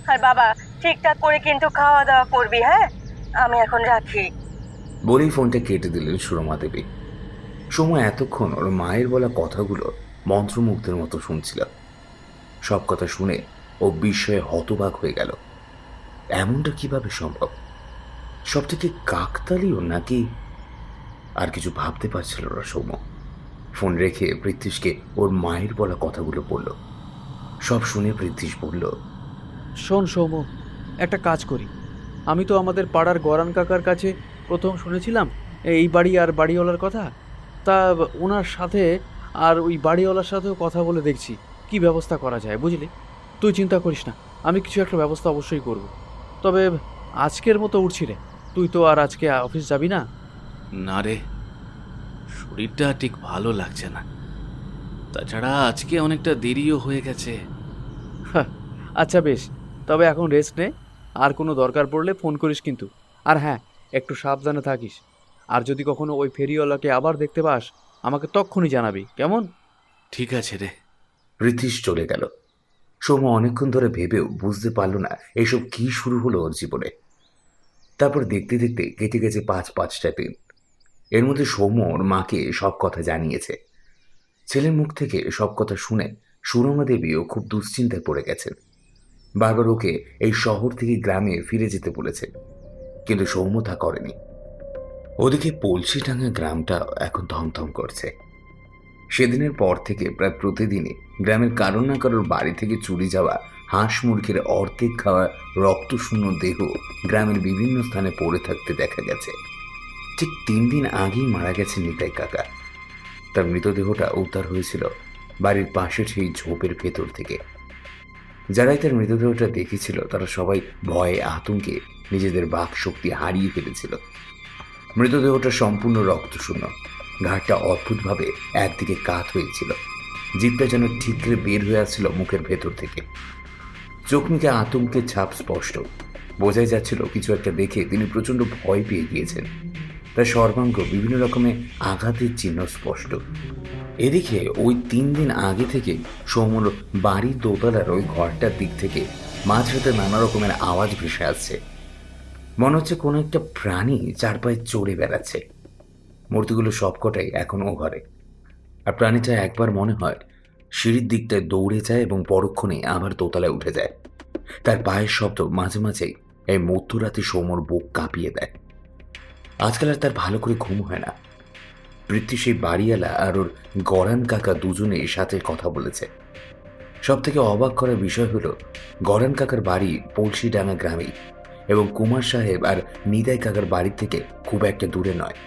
আর বাবা ঠিকঠাক করে কিন্তু খাওয়া দাওয়া করবি, হ্যাঁ? আমি এখন রাখি। বলেই ফোনটা কেটে দিলেন সুরমা দেবী। সময় এতক্ষণ ওর মায়ের বলা কথাগুলো মন্ত্রমুগ্ধের মতো শুনছিল। সব কথা শুনে ও বিস্ময়ে হতবাক হয়ে গেল। এমনটা কিভাবে সম্ভব? সবটা কি কাকতালীয় নাকি? আর কিছু ভাবতে পারছিল না সৌম্য। ফোন রেখে পৃথ্বীশকে ওর মায়ের বলা কথাগুলো বলল। সব শুনে পৃথ্বীশ বলল, শোন সৌম্য, একটা কাজ করি। আমি তো আমাদের পাড়ার গরান কাকার কাছে প্রথম শুনেছিলাম এই বাড়ি আর বাড়িওয়ালার কথা। তা ওনার সাথে আর ওই বাড়িওয়ালার সাথেও কথা বলে দেখছি কি ব্যবস্থা করা যায়, বুঝলি? তুই চিন্তা করিস না, আমি কিছু একটা ব্যবস্থা অবশ্যই করব। তবে আজকের মতো উঠছি রে, তুই তো আর আজকে অফিস যাবি না? না রে, শরীরটা ঠিক ভালো লাগছে না। তাছাড়া আজকে অনেকটা দেরিও হয়ে গেছে। আচ্ছা বেশ, তবে এখন রেস্ট নে। আর কোনো দরকার পড়লে ফোন করিস কিন্তু। আর হ্যাঁ, একটু সাবধানে থাকিস। আর যদি কখনো ওই ফেরিওয়ালাকে আবার দেখতে পাস আমাকে তক্ষুনি জানাবি, কেমন? ঠিক আছে রে। পৃথ্বীশ চলে গেল। সৌম্য অনেকক্ষণ ধরে ভেবেও বুঝতে পারল না এসব কি শুরু হলো ওর জীবনে। তারপর দেখতে দেখতে কেটে গেছে ৫টা দিন। এর মধ্যে সৌম্য ওর মাকে সব কথা জানিয়েছে। ছেলের মুখ থেকে সব কথা শুনে সুরমা দেবীও খুব দুশ্চিন্তায় পড়ে গেছেন। বারবার ওকে এই শহর থেকে গ্রামে ফিরে যেতে বলেছে, কিন্তু সৌম্য তা করেনি। ওদিকে পলসিডাঙ্গা গ্রামটা এখন থমথম করছে। সেদিনের পর থেকে প্রায় প্রতিদিনই গ্রামের কারো না কারোর বাড়ি থেকে চুরি যাওয়া হাঁস মুরগির অর্ধেক খাওয়া রক্তশূন্য দেহ গ্রামের বিভিন্ন স্থানে পড়ে থাকতে দেখা গেছে। ঠিক ৩ দিন আগেই মারা গেছে নিতাই কাকা। তার মৃতদেহটা উদ্ধার হয়েছিল বাড়ির পাশের সেই ঝোপের ভেতর থেকে। যারাই তার মৃতদেহটা দেখেছিল তারা সবাই ভয়ে আতঙ্কে নিজেদের বাক শক্তি হারিয়ে ফেলেছিল। মৃতদেহটা সম্পূর্ণ রক্তশূন্য, ঘাটটা অদ্ভুতভাবে একদিকে কাত হয়েছিল, জিভটা যেন ঠিকরে বের হয়ে আসছিল মুখের ভেতর থেকে। চোখ মুখে আতঙ্কের ছাপ স্পষ্ট, বোঝাই যাচ্ছিল কিছু একটা দেখে তিনি প্রচণ্ড ভয় পেয়ে গিয়েছেন। তার সর্বাঙ্গ বিভিন্ন রকমের আঘাতের চিহ্ন স্পষ্ট। এদিকে ওই ৩ দিন আগে থেকে সৌম্যর বাড়ির দোতলার ওই ঘরটার দিক থেকে মাঝরাতে নানা রকমের আওয়াজ ভেসে আসছে। মনে হচ্ছে কোনো একটা প্রাণী চারপায়ে চড়ে বেড়াচ্ছে। মূর্তিগুলো সবকটাই এখন ও ঘরে। আর প্রাণীটা একবার মনে হয় সিঁড়ির দিকটায় দৌড়ে যায় এবং পরক্ষণে আবার দোতলায় উঠে যায়। তার পায়ের শব্দ মাঝে মাঝেই এই মধ্যরাতে সৌম্যর বুক কাঁপিয়ে দেয়। আজকাল আর তার ভালো করে ঘুম হয় না। পৃথ্বী সেই বাড়িওয়ালা আর ওর গরান কাকা দুজনেই সাথে কথা বলেছে। সব থেকে অবাক করার বিষয় হলো গরান কাকার বাড়ি পলসিডাঙ্গা গ্রামেই এবং কুমার সাহেব আর নিতাই কাকার বাড়ির থেকে খুব একটা দূরে নয়।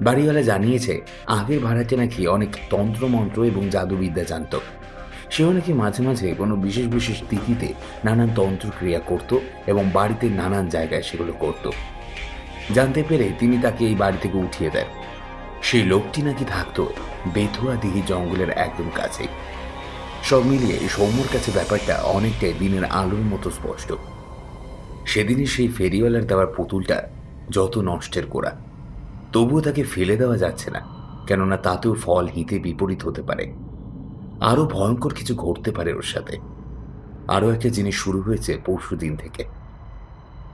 বাড়িওয়ালা জানিয়েছে আগের ভাড়াটে নাকি অনেক তন্ত্রমন্ত্র এবং জাদুবিদ্যা জানত। সেও নাকি মাঝে মাঝে কোনো বিশেষ বিশেষ তিথিতে নানান তন্ত্রক্রিয়া করত এবং বাড়িতে নানান জায়গায় সেগুলো করত। জানতে পেরে তিনি তাকে এই বাড়ি থেকে উঠিয়ে দেন। সেই লোকটি নাকি থাকতো বেথুয়া দিঘি জঙ্গলের একদম কাছে। সব মিলিয়ে সৌম্যর কাছে ব্যাপারটা অনেকটাই দিনের আলোর মতো স্পষ্ট। সেদিনই সেই ফেরিওয়ালার দেওয়ার পুতুলটা যত নষ্টের গোড়া, তবুও তাকে ফেলে দেওয়া যাচ্ছে না, কেননা তাতেও ফল হিতে বিপরীত হতে পারে। আরও ভয়ঙ্কর কিছু ঘটতে পারে ওর সাথে। আরও একটা জিনিস শুরু হয়েছে পরশু দিন থেকে।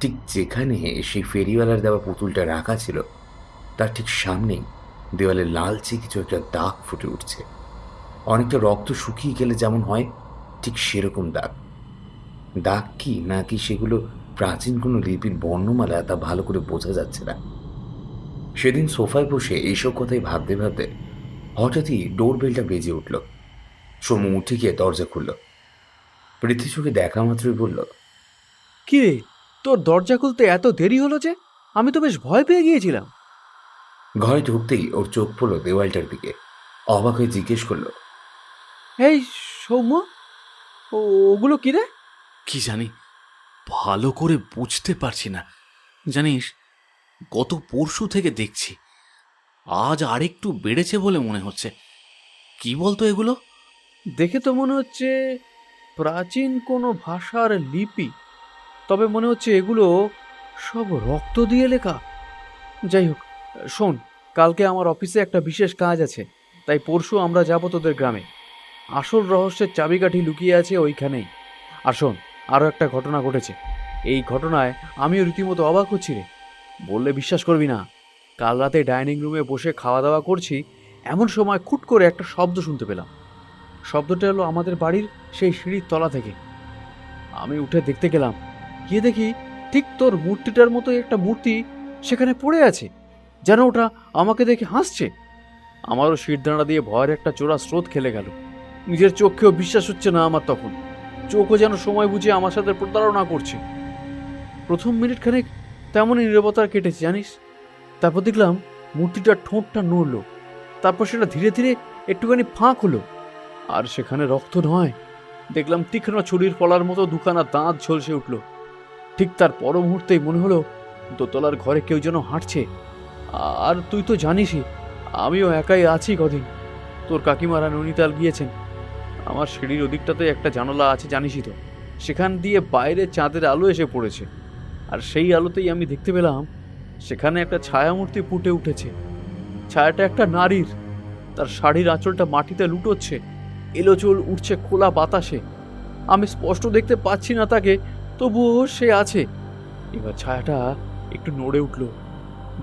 ঠিক যেখানে সেই ফেরিওয়ালার দেওয়া পুতুলটা রাখা ছিল তার ঠিক সামনেই দেওয়ালে লালচে কিছু একটা দাগ ফুটে উঠছে। অনেকটা রক্ত শুকিয়ে গেলে যেমন হয় ঠিক সেরকম দাগ। দাগ কি নাকি সেগুলো প্রাচীন কোনো লিপির বর্ণমালা তা ভালো করে বোঝা যাচ্ছে না। সেদিন সোফায় বসে এইসব কথাই ভাবতে ভাবতে হঠাৎই ডোরবেলটা বেজে উঠল। সমু উঠে গিয়ে দরজা খুলল। পৃথ্বী চোখে দেখা মাত্রই বলল, কি রে, তোর দরজা খুলতে এত দেরি হলো যে? আমি তো বেশ ভয় পেয়ে গিয়েছিলাম। ঘরে ঢুকতেই ওর চোখ পড়ল দেওয়ালটার দিকে। অবাক হয়ে জিজ্ঞেস করলো, এই সৌম্য, ওগুলো কি রে? কি জানি, ভালো করে বুঝতে পারছি না। জানিস, গত পরশু থেকে দেখছি আজ আরেকটু বেড়েছে বলে মনে হচ্ছে। কি বলতো এগুলো? দেখে তো মনে হচ্ছে প্রাচীন কোনো ভাষার লিপি, তবে মনে হচ্ছে এগুলো সব রক্ত দিয়ে লেখা। যাই হোক, শোন, কালকে আমার অফিসে একটা বিশেষ কাজ আছে, তাই পরশু আমরা যাব তোদের গ্রামে। আসল রহস্যের চাবিকাঠি লুকিয়ে আছে ওইখানেই। আর শোন, আরও একটা ঘটনা ঘটেছে। এই ঘটনায় আমিও রীতিমতো অবাক হচ্ছি রে, বললে বিশ্বাস করবি না। কাল রাতে ডাইনিং রুমে বসে খাওয়া দাওয়া করছি, এমন সময় খুট করে একটা শব্দ শুনতে পেলাম। শব্দটা এলো আমাদের বাড়ির সেই সিঁড়ির তলা থেকে। আমি উঠে দেখতে গেলাম, গিয়ে দেখি ঠিক তোর মূর্তিটার মতো একটা মূর্তি সেখানে পড়ে আছে, যেন ওটা আমাকে দেখে হাসছে। আমারও শিরদাঁড়া দিয়ে ভয়ের একটা চোরা স্রোত খেলে গেল। নিজের চোখেও বিশ্বাস হচ্ছে না আমার তখন। চোখও যেন সময় বুঝে আমার সাথে প্রতারণা করছে। প্রথম মিনিট খানেক তেমনই নীরবতা কেটেছে জানিস। তারপর দেখলাম মূর্তিটার ঠোঁটটা নড়ল, তারপর সেটা ধীরে ধীরে একটুখানি ফাঁক হলো, আর সেখানে রক্ত নয়, দেখলাম তীক্ষ্ণ ছুরির ফলার মতো দুখানা দাঁত ঝলসে উঠল। ঠিক তার পর মুহূর্তেই মনে হলো দোতলার ঘরে কেউ যেন হাঁটছে। আর তুই তো জানিসই আমিও একাই আছি কদিন। তোর কাকিমারা নৈনিতাল গিয়েছেন। আমার সিঁড়ির ওদিকটাতে একটা জানালা আছে জানিসই তো, সেখান দিয়ে বাইরে চাঁদের আলো এসে পড়েছে। আর সেই আলোতেই আমি দেখতে পেলাম সেখানে একটা ছায়ামূর্তি ফুটে উঠেছে। ছায়াটা একটা নারীর, তার শাড়ির আঁচলটা মাটিতে লুটোচ্ছে, এলোচুল উঠছে খোলা বাতাসে। আমি স্পষ্ট দেখতে পাচ্ছি না তাকে, তবুও সে আছে। এবার ছায়াটা একটু নড়ে উঠল।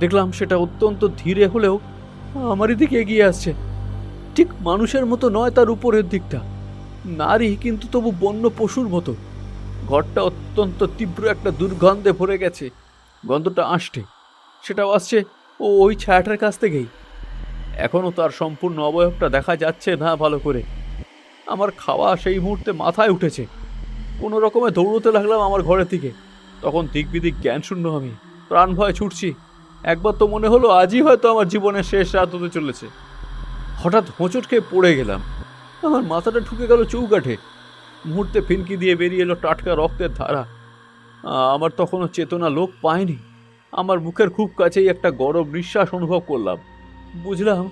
দেখলাম সেটা অত্যন্ত ধীরে হলেও আমারই দিকে এগিয়ে আসছে। ঠিক মানুষের মতো নয়, তার উপরের দিকটা নারী, কিন্তু তবু বন্য পশুর মতো। ঘরটা অত্যন্ত তীব্র একটা দুর্গন্ধে ভরে গেছে। গন্ধটা আসছে, সেটাও আসছে ওই ছায়াটার কাছ থেকেই। এখনও তার সম্পূর্ণ অবয়বটা দেখা যাচ্ছে না ভালো করে। আমার খাওয়া সেই মুহূর্তে মাথায় উঠেছে। কোনো রকমে দৌড়তে লাগলাম আমার ঘরের দিকে। তখন দিকবিদিক জ্ঞান শূন্য আমি, প্রাণ ভয় ছুটছি। একবার তো মনে হলো আজই হয়তো আমার জীবনের শেষ রাত হতে চলেছে। হঠাৎ হোঁচট খেয়ে পড়ে গেলাম। আমার মাথাটা ঢুকে গেল চৌকাঠে। মুহূর্তে ফিনকি দিয়ে বেরিয়ে এলো টাটকা রক্তের ধারা। আমার তখনও চেতনা লোপ পায়নি। আমার মুখের খুব কাছেই একটা গরম নিঃশ্বাস অনুভব করলাম। বুঝলাম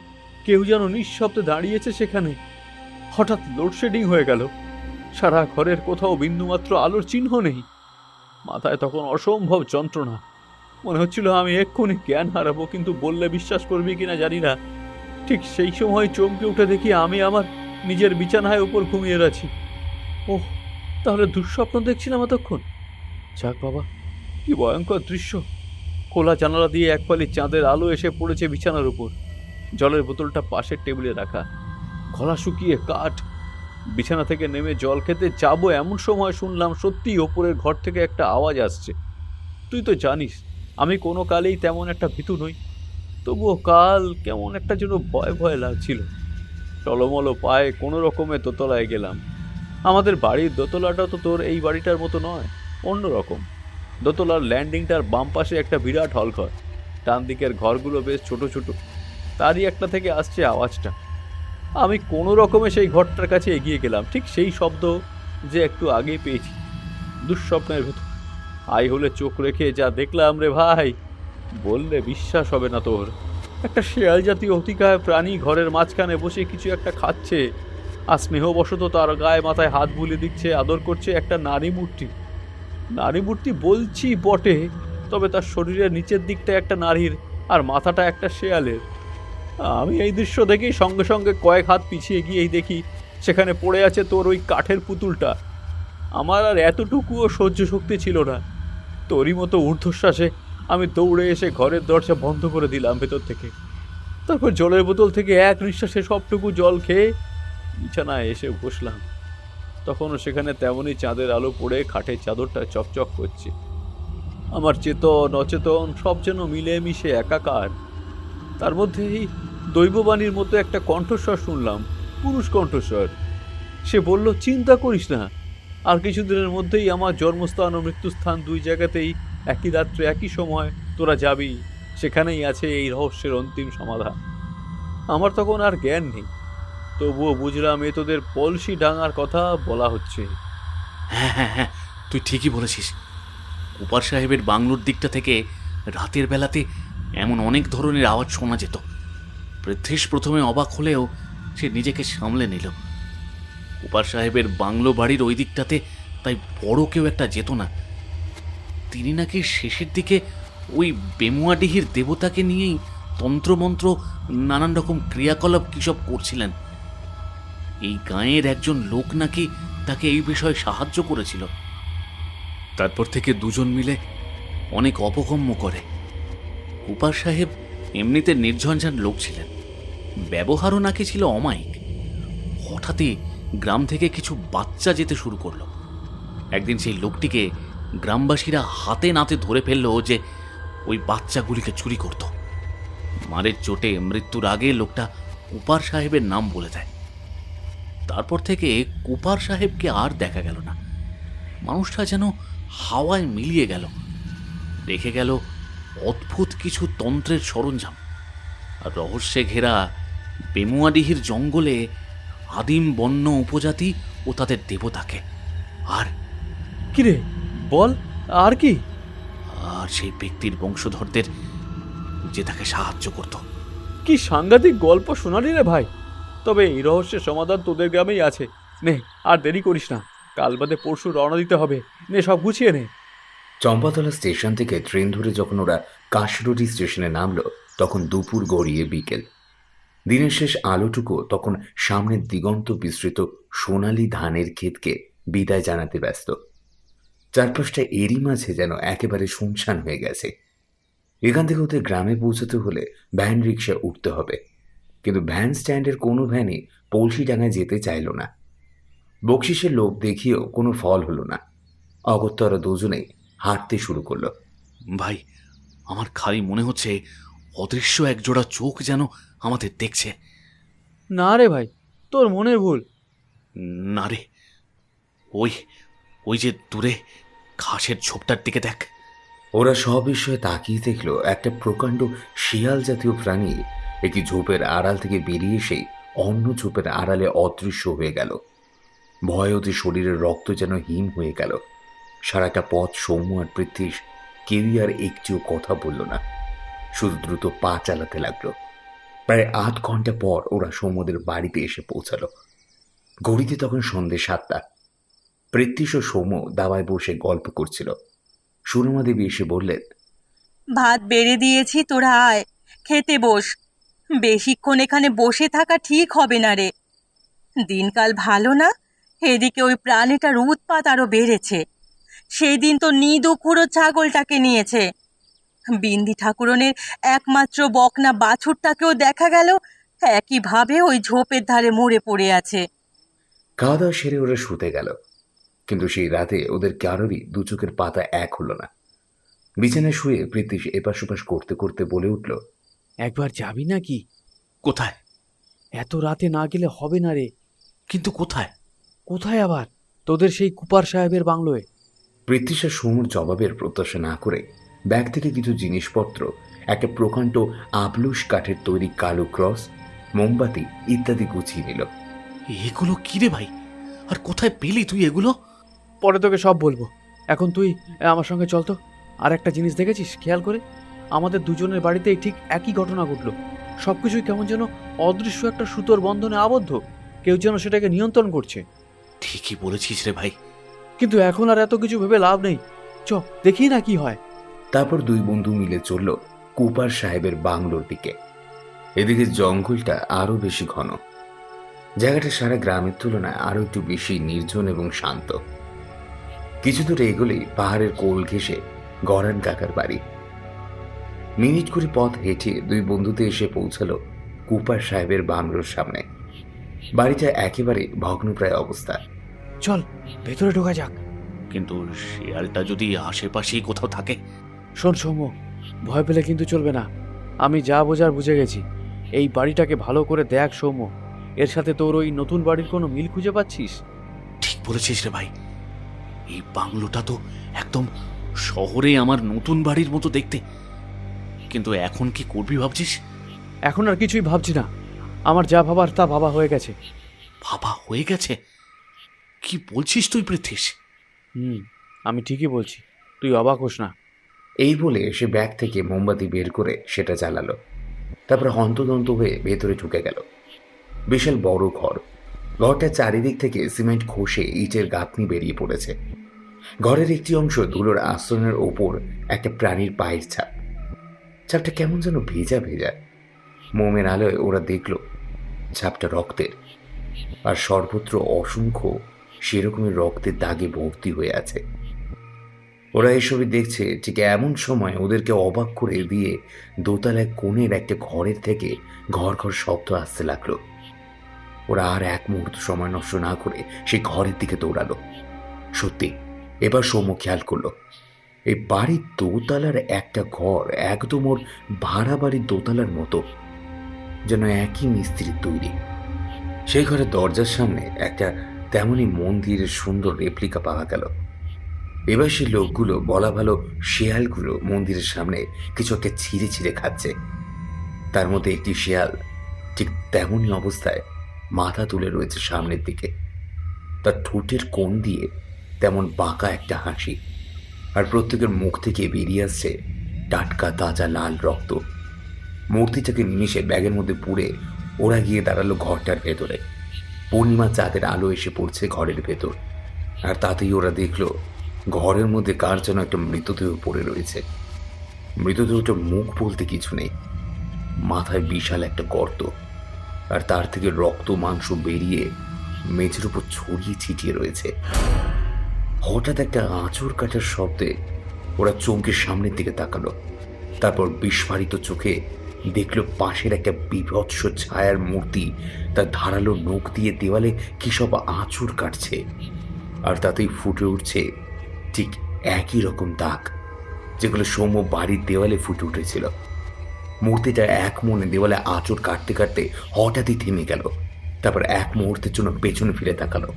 কেউ যেন নিঃশব্দে দাঁড়িয়েছে সেখানে। হঠাৎ লোডশেডিং হয়ে গেল। সারা ঘরের কোথাও বিন্দুমাত্র আলোর চিহ্ন নেই। মাথায় তখন অসম্ভব যন্ত্রণা। মনে হচ্ছিল আমি এক্ষুনি জ্ঞান হারাবো, কিন্তু বললে বিশ্বাস করবি কিনা জানি না। ঠিক সেই সময় চমকে উঠে দেখি আমি আমার নিজের বিছানায় উপর ঘুমিয়ে আছি। ওহ, তাহলে দুঃস্বপ্ন দেখছিলাম এতক্ষণ। যাক বাবা, কি ভয়ঙ্কর দৃশ্য। খোলা জানালা দিয়ে এক ফালি চাঁদের আলো এসে পড়েছে বিছানার উপর। জলের বোতলটা পাশের টেবিলে রাখা। গলা শুকিয়ে কাঠ। বিছানা থেকে নেমে জল খেতে যাবো এমন সময় শুনলাম সত্যি ওপরের ঘর থেকে একটা আওয়াজ আসছে। তুই তো জানিস আমি কোনো কালেই তেমন একটা ভীতু নই, তবুও কাল কেমন একটা যেন ভয় ভয় লাগছিল। টলমল পায়ে কোনো রকমে দোতলায় গেলাম। আমাদের বাড়ির দোতলাটা তো তোর এই বাড়িটার মতো নয়, অন্যরকম। দোতলার ল্যান্ডিংটার বাম পাশে একটা বিরাট হলঘর। ডান দিকের ঘরগুলো বেশ ছোট ছোট। তারই একটা থেকে আসছে আওয়াজটা। আমি কোনো রকমে সেই ঘরটার কাছে এগিয়ে গেলাম। ঠিক সেই শব্দ যে একটু আগেই পেয়েছি দুঃস্বপ্নের ভেতর। আই হলে চোখ রেখে যা দেখলাম রে ভাই, বললে বিশ্বাস হবে না তোর। একটা শেয়াল জাতীয় অতিকায় প্রাণী ঘরের মাঝখানে বসে কিছু একটা খাচ্ছে, আর স্নেহবশত তার গায়ে মাথায় হাত বুলিয়ে দিচ্ছে, আদর করছে একটা নারী মূর্তি। নারী মূর্তি বলছি বটে, তবে তার শরীরের নিচের দিকটা একটা নারীর আর মাথাটা একটা শেয়ালের। আমি এই দৃশ্য দেখেই সঙ্গে সঙ্গে কয়েক হাত পিছিয়ে গিয়েই দেখি সেখানে পড়ে আছে তোর ওই কাঠের পুতুলটা। আমার আর এতটুকুও সহ্য শক্তি ছিল না। তোরই মতো ঊর্ধ্বশ্বাসে আমি দৌড়ে এসে ঘরের দরজা বন্ধ করে দিলাম ভেতর থেকে। তারপর জলের বোতল থেকে এক নিঃশ্বাসে সবটুকু জল খেয়ে বিছানায় এসে বসলাম। তখনও সেখানে তেমনই চাঁদের আলো পড়ে খাটের চাদরটা চকচক করছে। আমার চেতন অচেতন সব যেন মিলেমিশে একাকার। তার মধ্যেই দৈববাণীর মতো একটা কণ্ঠস্বর শুনলাম, পুরুষ কণ্ঠস্বর। সে বলল, চিন্তা করিস না, আর কিছুদিনের মধ্যেই আমার জন্মস্থান ও মৃত্যুস্থান দুই জায়গাতেই একই রাত্রে একই সময় তোরা যাবি। সেখানেই আছে এই রহস্যের অন্তিম সমাধান। আমার তখন আর জ্ঞান নেই, তবুও বুঝলাম এ তোদের পলসি ডাঙার কথা বলা হচ্ছে। হ্যাঁ হ্যাঁ হ্যাঁ, তুই ঠিকই বলেছিস। উপার সাহেবের বাংলোর দিকটা থেকে রাতের বেলাতে এমন অনেক ধরনের আওয়াজ শোনা যেত। পৃথ্বীশ প্রথমে অবাক হলেও সে নিজেকে সামলে নিল। উপার সাহেবের বাংলো বাড়ির ওই দিকটাতে তাই বড় কেউ একটা যেত না। তিনি নাকি শেষের দিকে ওই বেমুয়াডিহির দেবতাকে নিয়েই তন্ত্রমন্ত্র নানান রকম ক্রিয়াকলাপ কিসব করছিলেন। এই গাঁয়ের একজন লোক নাকি তাকে এই বিষয়ে সাহায্য করেছিল। তারপর থেকে দুজন মিলে অনেক অপকম্ম করে। উপার সাহেব এমনিতে নির্ঝঞ্ঝাট লোক ছিলেন, ব্যবহারও নাকি ছিল অমায়িক। হঠাৎই গ্রাম থেকে কিছু বাচ্চা যেতে শুরু করলো। একদিন সেই লোকটিকে গ্রামবাসীরা হাতে নাতে ধরে ফেললো যে ওই বাচ্চাগুলিকে চুরি করত। মারের চোটে মৃত্যুর আগে লোকটা কুপার সাহেবের নাম বলে দেয়। তারপর থেকে কুপার সাহেবকে আর দেখা গেল না। মানুষটা যেন হাওয়ায় মিলিয়ে গেল। রেখে গেল অদ্ভুত কিছু তন্ত্রের সরঞ্জাম, আর রহস্যে ঘেরা বেমুয়াডিহির জঙ্গলে আদিম বন্য উপজাতি ও তাদের দেবতাকে। আর কিরে বল, আর কি? আর সেই ব্যক্তির বংশধরদের যে তাকে সাহায্য করত। কি সাংঘাতিক গল্প শোনালি রে ভাই। তবে এই রহস্যের সমাধান তোদের গ্রামেই আছে। নে, আর দেরি করিস না, কাল বাদে পরশু রওনা দিতে হবে। নে, সব গুছিয়ে নে। চম্পাতলা স্টেশন থেকে ট্রেন ধরে যখন ওরা কাশরুটি স্টেশনে নামলো, তখন দুপুর গড়িয়ে বিকেল। দিনের শেষ আলোটুকু তখন সামনের দিগন্ত বিস্তৃত সোনালি ধানের ক্ষেতকে বিদায় জানাতে ব্যস্ত। চারপাশটা এরই মাঝে যেন একেবারে শুনশান হয়ে গেছে। এখান থেকে ওদের গ্রামে পৌঁছতে হলে ভ্যান রিক্সা উঠতে হবে, কিন্তু ভ্যান স্ট্যান্ডের কোনো ভ্যানই পলসিডাঙ্গায় যেতে চাইল না। বকশিসের লোভ দেখিয়েও কোনো ফল হলো না। অগত্যা ওরা দুজনেই হাঁটতে শুরু করলো। ভাই, আমার খালি মনে হচ্ছে অদৃশ্য একজোড়া চোখ যেন আমাদের দেখছে। না রে ভাই, তোর মনের ভুল। না রে, ওই ওই যে দূরে ঘাসের ঝোপটার দিকে দেখ। ওরা সবিস্ময়ে তাকিয়ে দেখল একটা প্রকাণ্ড শিয়াল জাতীয় প্রাণী একটি ঝোপের আড়াল থেকে বেরিয়ে এসে অন্য ঝোপের আড়ালে অদৃশ্য হয়ে গেল। ভয়ে ওদের শরীরের রক্ত যেন হিম হয়ে গেল। সারাটা পথ সৌম্য আর পৃথ্বীশ কেউই আর একটিও কথা বলল না, শুধু দ্রুত পা চালাতে লাগলো। প্রায় 8 ঘন্টা পর ওরা সৌম্যদের বাড়িতে এসে পৌঁছালো। ঘড়িতে তখন সন্ধ্যে 7টা। পৃথ্বীশ ও সৌম্য দাওয়ায় বসে গল্প করছিল। সুরমা দেবী এসে বললেন, ভাত বেড়ে দিয়েছি, তোরা আয়, খেতে বস। বেশিক্ষণ এখানে বসে থাকা ঠিক হবে না রে। দিনকাল ভালো না, এদিকে ওই প্রাণীটার উৎপাত আরো বেড়েছে। সেই দিন তো নিদুখুড়ো ছাগলটাকে নিয়েছে। বিন্দি ঠাকুরনের একমাত্র বকনা বাছুরটাকেও দেখা গেল একইভাবে ওই ঝোপের ধারে মরে পড়ে আছে। খাওয়া দাওয়া সেরে ওরা শুতে গেল, কিন্তু সেই রাতে ওদের কারোরই দু চোখের পাতা এক হলো না। বিছানায় শুয়ে পৃথ্বীশ এপাশ ওপাশ করতে করতে বলে উঠল, একবার যাবি নাকি? কোথায়? এত রাতে না গেলে হবে না রে। কিন্তু কোথায়? কোথায় আবার? তোদের সেই কুপার সাহেবের বাংলোয়। পৃথ্বীশ আর সৌম্যর জবাবের প্রত্যাশা না করে ব্যাগ থেকে কিছু জিনিসপত্র, একটা প্রকাণ্ড আবলুস কাঠের তৈরি কালো ক্রস, মোমবাতি ইত্যাদি গুছিয়ে নিল। এগুলো কি রে ভাই? আর কোথায় পেলি তুই এগুলো? পরে তোকে সব বলবো। এখন তুই আমার সঙ্গে চল তো। আর একটা জিনিস দেখেছিস খেয়াল করে? আমাদের দুজনের বাড়িতেই ঠিক একই ঘটনা ঘটলো। সবকিছুই কেমন যেন অদৃশ্য একটা সুতোর বন্ধনে আবদ্ধ। কেউ যেন সেটাকে নিয়ন্ত্রণ করছে। ঠিকই বলেছিস রে ভাই। কিন্তু এখন আর এত কিছু ভেবে লাভ নেই। চ, দেখি না কি হয়। তারপর দুই বন্ধু মিলে চলল কুপার সাহেবের বাংলোর দিকে। এদিকে জঙ্গলটা আরো বেশি ঘন। জায়গাটা সারা গ্রামের তুলনায় আরো একটু বেশি নির্জন এবং শান্ত। কিছু দূরে এগোলেই পাহাড়ের কোল ঘেঁষে গরান কাকার বাড়ি। মিনিট করে পথ হেঁটে দুই বন্ধুতে এসে পৌঁছালো কুপার সাহেবের বাংলোর সামনে। বাড়িটা একেবারে ভগ্নপ্রায় অবস্থা। চল, ভেতরে ঢোকা যাক। কিন্তু শিয়ালটা যদি আশেপাশেই কোথাও থাকে? শোন সৌম্য, ভয় পেলে কিন্তু চলবে না। আমি যা বোঝার বুঝে গেছি। এই বাড়িটাকে ভালো করে দেখ সৌম্য। এর সাথে তোর ওই নতুন বাড়ির কোনো মিল খুঁজে পাচ্ছিস? ঠিক বলেছিস রে ভাই। এই বাংলোটা তো একদম শহরে আমার নতুন বাড়ির মতো দেখতে। কিন্তু এখন কি করবি ভাবছিস? এখন আর কিছুই ভাবছি না। আমার যা ভাবার তা ভাবা হয়ে গেছে। ভাবা হয়ে গেছে? কি বলছিস তুই পৃথ্বীশ? আমি ঠিকই বলছি, তুই অবাক হোস না। এই বলে সে ব্যাগ থেকে মোমবাতি বের করে সেটা জ্বালালো। তারপর হন্তদন্ত হয়ে ভেতরে ঢুকে গেল। বিশাল বড় ঘর। ঘরটার চারিদিক থেকে সিমেন্ট খসে ইটের গাঁথনি বেরিয়ে পড়েছে। ঘরের একটি অংশ ধুলোর আস্তরণের ওপর একটা প্রাণীর পায়ের ছাপ। ছাপটা কেমন যেন ভেজা ভেজা। মোমের আলোয় ওরা দেখল ছাপটা রক্তের, আর সর্বত্র অসংখ্য সেরকমই রক্তের দাগে ভর্তি হয়ে আছে। ওরা এসবই দেখছে, ঠিক এমন সময় ওদেরকে অবাক করে দিয়ে দোতলায় কোণের একটা ঘরের থেকে ঘর ঘর শব্দ আসতে লাগলো। ওরা আর এক মুহূর্ত সময় নষ্ট না করে সেই ঘরের দিকে দৌড়ালো। সত্যি, এবার সৌম্য খেয়াল করলো এই বাড়ির দোতলার একটা ঘর একদম ওর ভাড়া বাড়ির দোতলার মতো, যেন একই মিস্ত্রির তৈরি। সেই ঘরের দরজার সামনে একটা তেমনই মন্দিরের সুন্দর রেপ্লিকা পাওয়া গেল। এবার সেই লোকগুলো, বলা ভালো শেয়ালগুলো, মন্দিরের সামনে কিছু একটা ছিঁড়ে ছিঁড়ে খাচ্ছে। তার মধ্যে একটি শেয়াল ঠিক তেমনই অবস্থায় মাথা তুলে রয়েছে সামনের দিকে। তার ঠোঁটের কোণ দিয়ে তেমন বাঁকা একটা হাসি, আর প্রত্যেকের মুখ থেকে বেরিয়ে আসছে টাটকা তাজা লাল রক্ত। মূর্তিটাকে নিমিষে ব্যাগের মধ্যে পুরে ওরা গিয়ে দাঁড়ালো ঘরটার ভেতরে। পূর্ণিমা চাঁদের আলো এসে পড়ছে ঘরের ভেতর, আর তাতেই ওরা দেখল ঘরের মধ্যে কার যেন একটা মৃতদেহ পড়ে রয়েছে। মৃতদেহটার মুখ বলতে কিছু নেই, মাথায় বিশাল একটা গর্ত, আর তার থেকে রক্ত মাংস বেরিয়ে মেঝের উপর ছড়িয়ে ছিটিয়ে রয়েছে। হঠাৎ একটা আঁচড় কাটার শব্দে ওরা চমকে সামনের দিকে তাকালো। তারপর বিস্ফারিত চোখে দেখলো পাশের একটা বীভৎস ছায়ার মূর্তি তার ধারালো নখ দিয়ে দেওয়ালে কি সব আঁচড় কাটছে, আর তাতেই ফুটে উঠছে ঠিক একই রকম দাগ যেগুলো সৌম্য বাড়ির দেওয়ালে ফুটে উঠেছিল। মূর্তিটা এক মনে দেওয়ালে আঁচড় কাটতে কাটতে হঠাৎই থেমে গেল। তারপর এক মুহূর্তের জন্য পেছনে ফিরে তাকালো।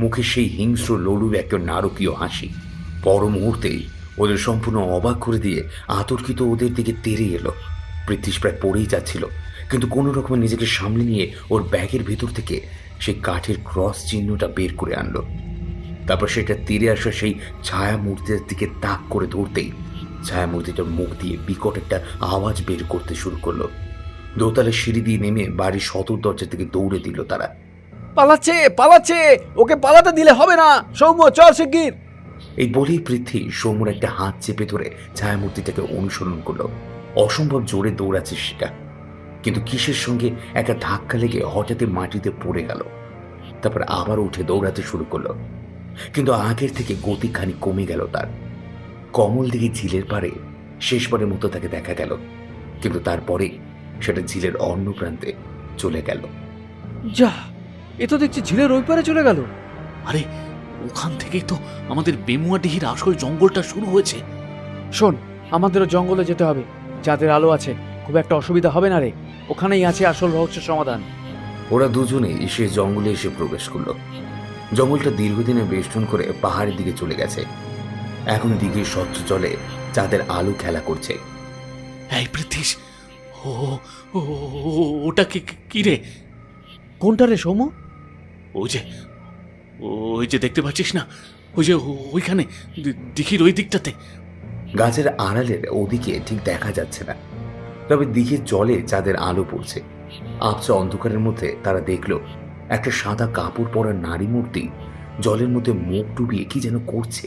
মুখে সেই হিংস্র লোলুর একটা নারকীয় হাসি। পর মুহূর্তেই ওদের সম্পূর্ণ অবাক করে দিয়ে আতর্কিত ওদের দিকে তেড়ে এলো। পৃথ্বীশ প্রায় পড়েই যাচ্ছিল, কিন্তু কোনো রকমে নিজেকে সামলে নিয়ে ওর ব্যাগের ভেতর থেকে সেই কাঠের ক্রস চিহ্নটা বের করে আনলো। তারপর সেটা তীরে আসা সেই ছায়া মূর্তির দিকে তাক করে ধরতেই ছায়া মূর্তিটার মুখ দিয়ে বিকট একটা আওয়াজ বের করতে শুরু করলো। দোতলার সিঁড়ি দিয়ে নেমে বাড়ির সদর দরজা থেকে দৌড়ে দিল তারা। পালাচ্ছে পালাচ্ছে, ওকে পালাতে দিলে হবে না, সৌম্য চল শিগগির। এই বলেই পৃথ্বী সৌম্যর একটা হাত চেপে ধরে ছায়ামূর্তিটাকে অনুসরণ করলো। অসম্ভব জোরে দৌড়াচ্ছে সেটা, কিন্তু কিসের সঙ্গে একটা ধাক্কা লেগে হঠাৎই মাটিতে পড়ে গেল। তারপর আবার উঠে দৌড়াতে শুরু করলো, কিন্তু আগের থেকে গতি খানি কমে গেল তার। কমল দিকে ঝিলের পাড়ে শেষবারের মতো তাকে দেখা গেল, কিন্তু তারপরে সেটা ঝিলের অন্য প্রান্তে চলে গেল। যা, এ তো দেখছি ঝিলের ওই পারে চলে গেল। আরে ওখান থেকেই তো আমাদের বেমুয়াডিহির আসল জঙ্গলটা শুরু হয়েছে। শোন, আমাদেরও জঙ্গলে যেতে হবে, যাদের আলো আছে, খুব একটা অসুবিধা হবে না রে, ওখানেই আছে আসল রহস্যের সমাধান। ওরা দুজনেই সে জঙ্গলে এসে প্রবেশ করলো। জঙ্গলটা দীর্ঘদিনে বেষ্টন করে পাহাড়ের দিকে চলে গেছে। এখন দিকে স্বচ্ছ জলে চাঁদের আলো খেলা করছে। এই পৃথ্বীশ, ও ও ওটা কি রে? কোনটা রে সৌম্য? ওই যে ওই যে দেখতে পাচ্ছিস না, ওই যে ওইখানে দিঘির ওই দিকটাতে। গাছের আড়ালের ওদিকে ঠিক দেখা যাচ্ছে না, তবে দিঘির জলে চাঁদের আলো পড়ছে। আবছা অন্ধকারের মধ্যে তারা দেখলো একটা সাদা কাপড় পরা নারী মূর্তি জলের মধ্যে মুখ ডুবিয়ে কি যেন করছে।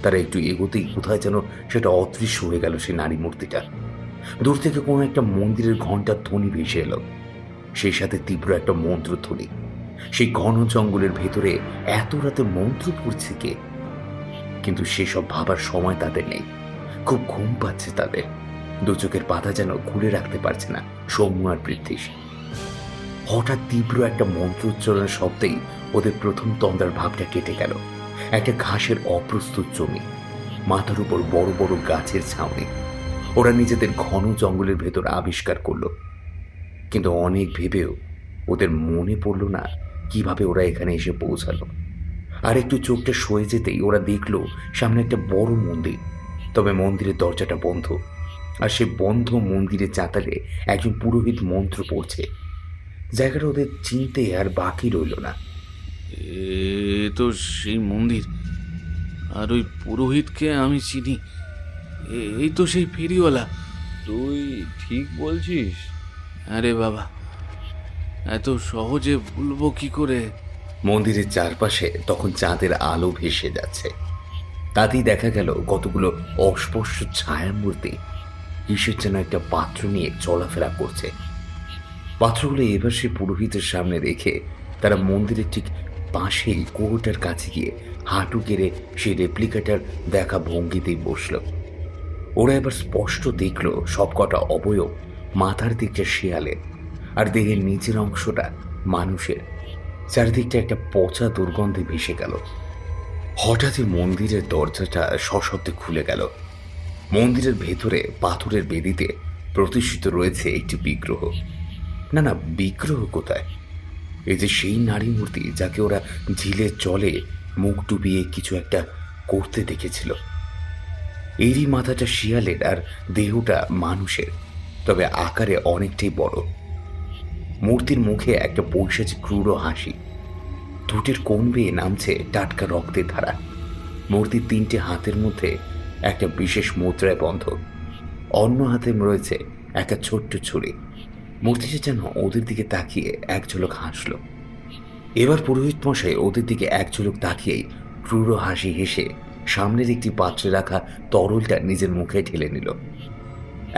তারা একটু এগোতেই কোথায় যেন সেটা অদৃশ্য হয়ে গেল সেই নারী মূর্তিটা। দূর থেকে কোনো একটা মন্দিরের ঘণ্টার ধ্বনি ভেসে এলো, সেই সাথে তীব্র একটা মন্ত্রধ্বনি। সেই ঘন জঙ্গলের ভেতরে এত রাতে মন্ত্র পড়ছে কে? কিন্তু সেসব ভাবার সময় তাদের নেই। খুব ঘুম পাচ্ছে তাদের। দু চোখের পাতা যেন খুলে রাখতে পারছে না সৌম্য আর পৃথ্বীশ। হঠাৎ তীব্র একটা মন্ত্র উচ্চারণের শব্দেই ওদের প্রথম তন্দ্রার ভাবটা কেটে গেল। একটা ঘাসের অপ্রস্তুত জমি, মাথার উপর বড় বড় গাছের ছাউনি। ওরা নিজেদের ঘন জঙ্গলের ভেতর আবিষ্কার করলো, কিন্তু অনেক ভেবেও ওদের মনে পড়ল না কিভাবে ওরা এখানে এসে পৌঁছালো। আর একটু চোখটা সয়ে যেতেই ওরা দেখলো সামনে একটা বড় মন্দির, তবে মন্দিরের দরজাটা বন্ধ। আর সে বন্ধ মন্দিরের চাতালে একজন পুরোহিত মন্ত্র পড়ছে। জায়গাটা ওদের চিনতে আর বাকি রইল না। এ তো সেই মন্দির, আর ওই পুরোহিতকে আমি চিনি। এই তো সেই ফেরিওয়ালা। তুই ঠিক বলছিস? আরে বাবা, এত সহজে ভুলবো কি করে? মন্দিরের চারপাশে তখন চাঁদের আলো ভেসে যাচ্ছে। তাতেই দেখা গেল কতগুলো অস্পষ্ট ছায়ামূর্তি কিসের যেন একটা পাত্র নিয়ে চলাফেরা করছে। পাত্রগুলো এবার সে পুরোহিতের সামনে রেখে তারা মন্দিরের ঠিক পাশেই কুয়োটার কাছে গিয়ে হাঁটু গেড়ে সেই রেপ্লিকাটার দেখা ভঙ্গিতেই বসল। ওরা এবার স্পষ্ট দেখল সবকটা অবয়ব মাথার দিকটা শেয়ালের, আর দেহের নিচের অংশটা মানুষের। চারিদিকটা একটা পচা দুর্গন্ধে ভেসে গেল। হঠাৎই মন্দিরের দরজাটা সশব্দে খুলে গেল। মন্দিরের ভেতরে পাথরের বেদিতে প্রতিষ্ঠিত রয়েছে একটি বিগ্রহ। না না, বিগ্রহ কোথায়? এই যে সেই নারী মূর্তি যাকে ওরা ঝিলের জলে মুখ ডুবিয়ে কিছু একটা করতে দেখেছিল। এরই মাথাটা শিয়ালের আর দেহটা মানুষের, তবে আকারে অনেকটাই বড়। মূর্তির মুখে একটা পৈশাচী ক্রূর হাসি। ঠোঁটের কোণ বেয়ে নামছে টাটকা রক্তের ধারা। মূর্তির তিনটে হাতের মধ্যে একটা বিশেষ মুদ্রায় বন্ধ, অন্য হাতে রয়েছে একটা ছোট্ট ছুরি। মূর্তিটা যেন ওদের দিকে তাকিয়ে এক ঝলক হাসল। এবার পুরোহিত মশাই ওদের দিকে এক ঝলক তাকিয়েই ক্রূর হাসি হেসে সামনের একটি পাত্রে রাখা তরলটা নিজের মুখে ঢেলে নিল।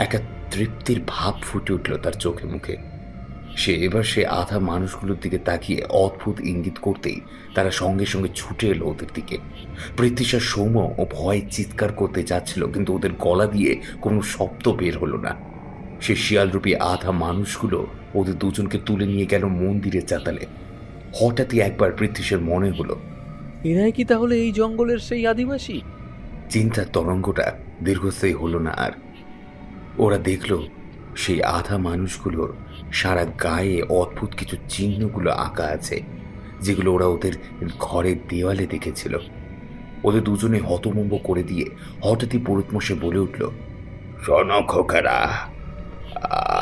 একটা তৃপ্তির ভাব ফুটে উঠল তার চোখে মুখে। সে আধা মানুষগুলোর দিকে তাকিয়ে অদ্ভুত ইঙ্গিত করতেই তারা সঙ্গে সঙ্গে ছুটে এলো ওদের দিকে। পৃথ্বীশ আর সৌম্য ও ভয়ে চিৎকার করতে যাচ্ছিল, কিন্তু ওদের গলা দিয়ে কোনো শব্দ বের হলো না। সে শিয়ালরূপী আধা মানুষগুলো ওদের দুজনকে তুলে নিয়ে গেল মন্দিরের চাতালে। হঠাৎই একবার পৃথ্বীশের মনে হলো, এরাই কি তাহলে এই জঙ্গলের সেই আদিবাসী? চিন্তার তরঙ্গটা দীর্ঘস্থায়ী হলো না আর। ওরা দেখল সেই আধা মানুষগুলোর সারা গায়ে অদ্ভুত কিছু চিহ্নগুলো আঁকা আছে, যেগুলো ওরা ওদের ঘরের দেওয়ালে দেখেছিল। ওদের দুজনে হতভম্ব করে দিয়ে হঠাৎই পুরুতমশে বলে উঠল, শোনো খোকারা,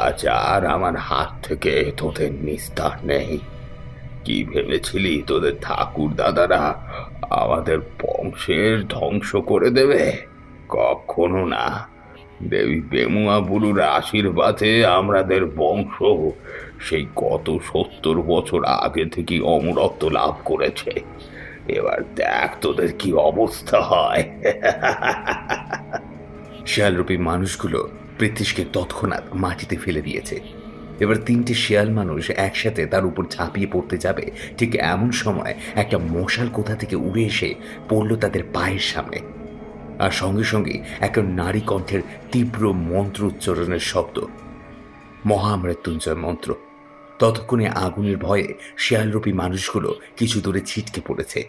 আজ আর আমার হাত থেকে তোদের নিস্তার নেই। কি ভেবেছিলি তোদের ঠাকুর দাদারা আমাদের বংশের ধ্বংস করে দেবে? কখনো না। দেবী বেমুয়া বুড়ুর আশীর্বাদে আমাদের বংশ সেই গত 70 বছর আগে থেকে অমরত্ব লাভ করেছে। এবার দেখ তোদের কি অবস্থা হয়। শিয়ালরূপী মানুষগুলো পৃথ্বীশকে তৎক্ষণাৎ মাটিতে ফেলে দিয়েছে। এবার 3টে শিয়াল মানুষ একসাথে তার উপর ঝাঁপিয়ে পড়তে যাবে, ঠিক এমন সময় একটা মশাল কোথা থেকে উড়ে এসে পড়ল তাদের পায়ের সামনে। আর সঙ্গে সঙ্গে একটা নারী কণ্ঠের তীব্র মন্ত্র উচ্চারণের শব্দ, মহামৃত্যুঞ্জয় মন্ত্র। ততক্ষণে আগুনের ভয়ে শিয়ালরূপী মানুষগুলো কিছু দূরে ছিটকে পড়েছে।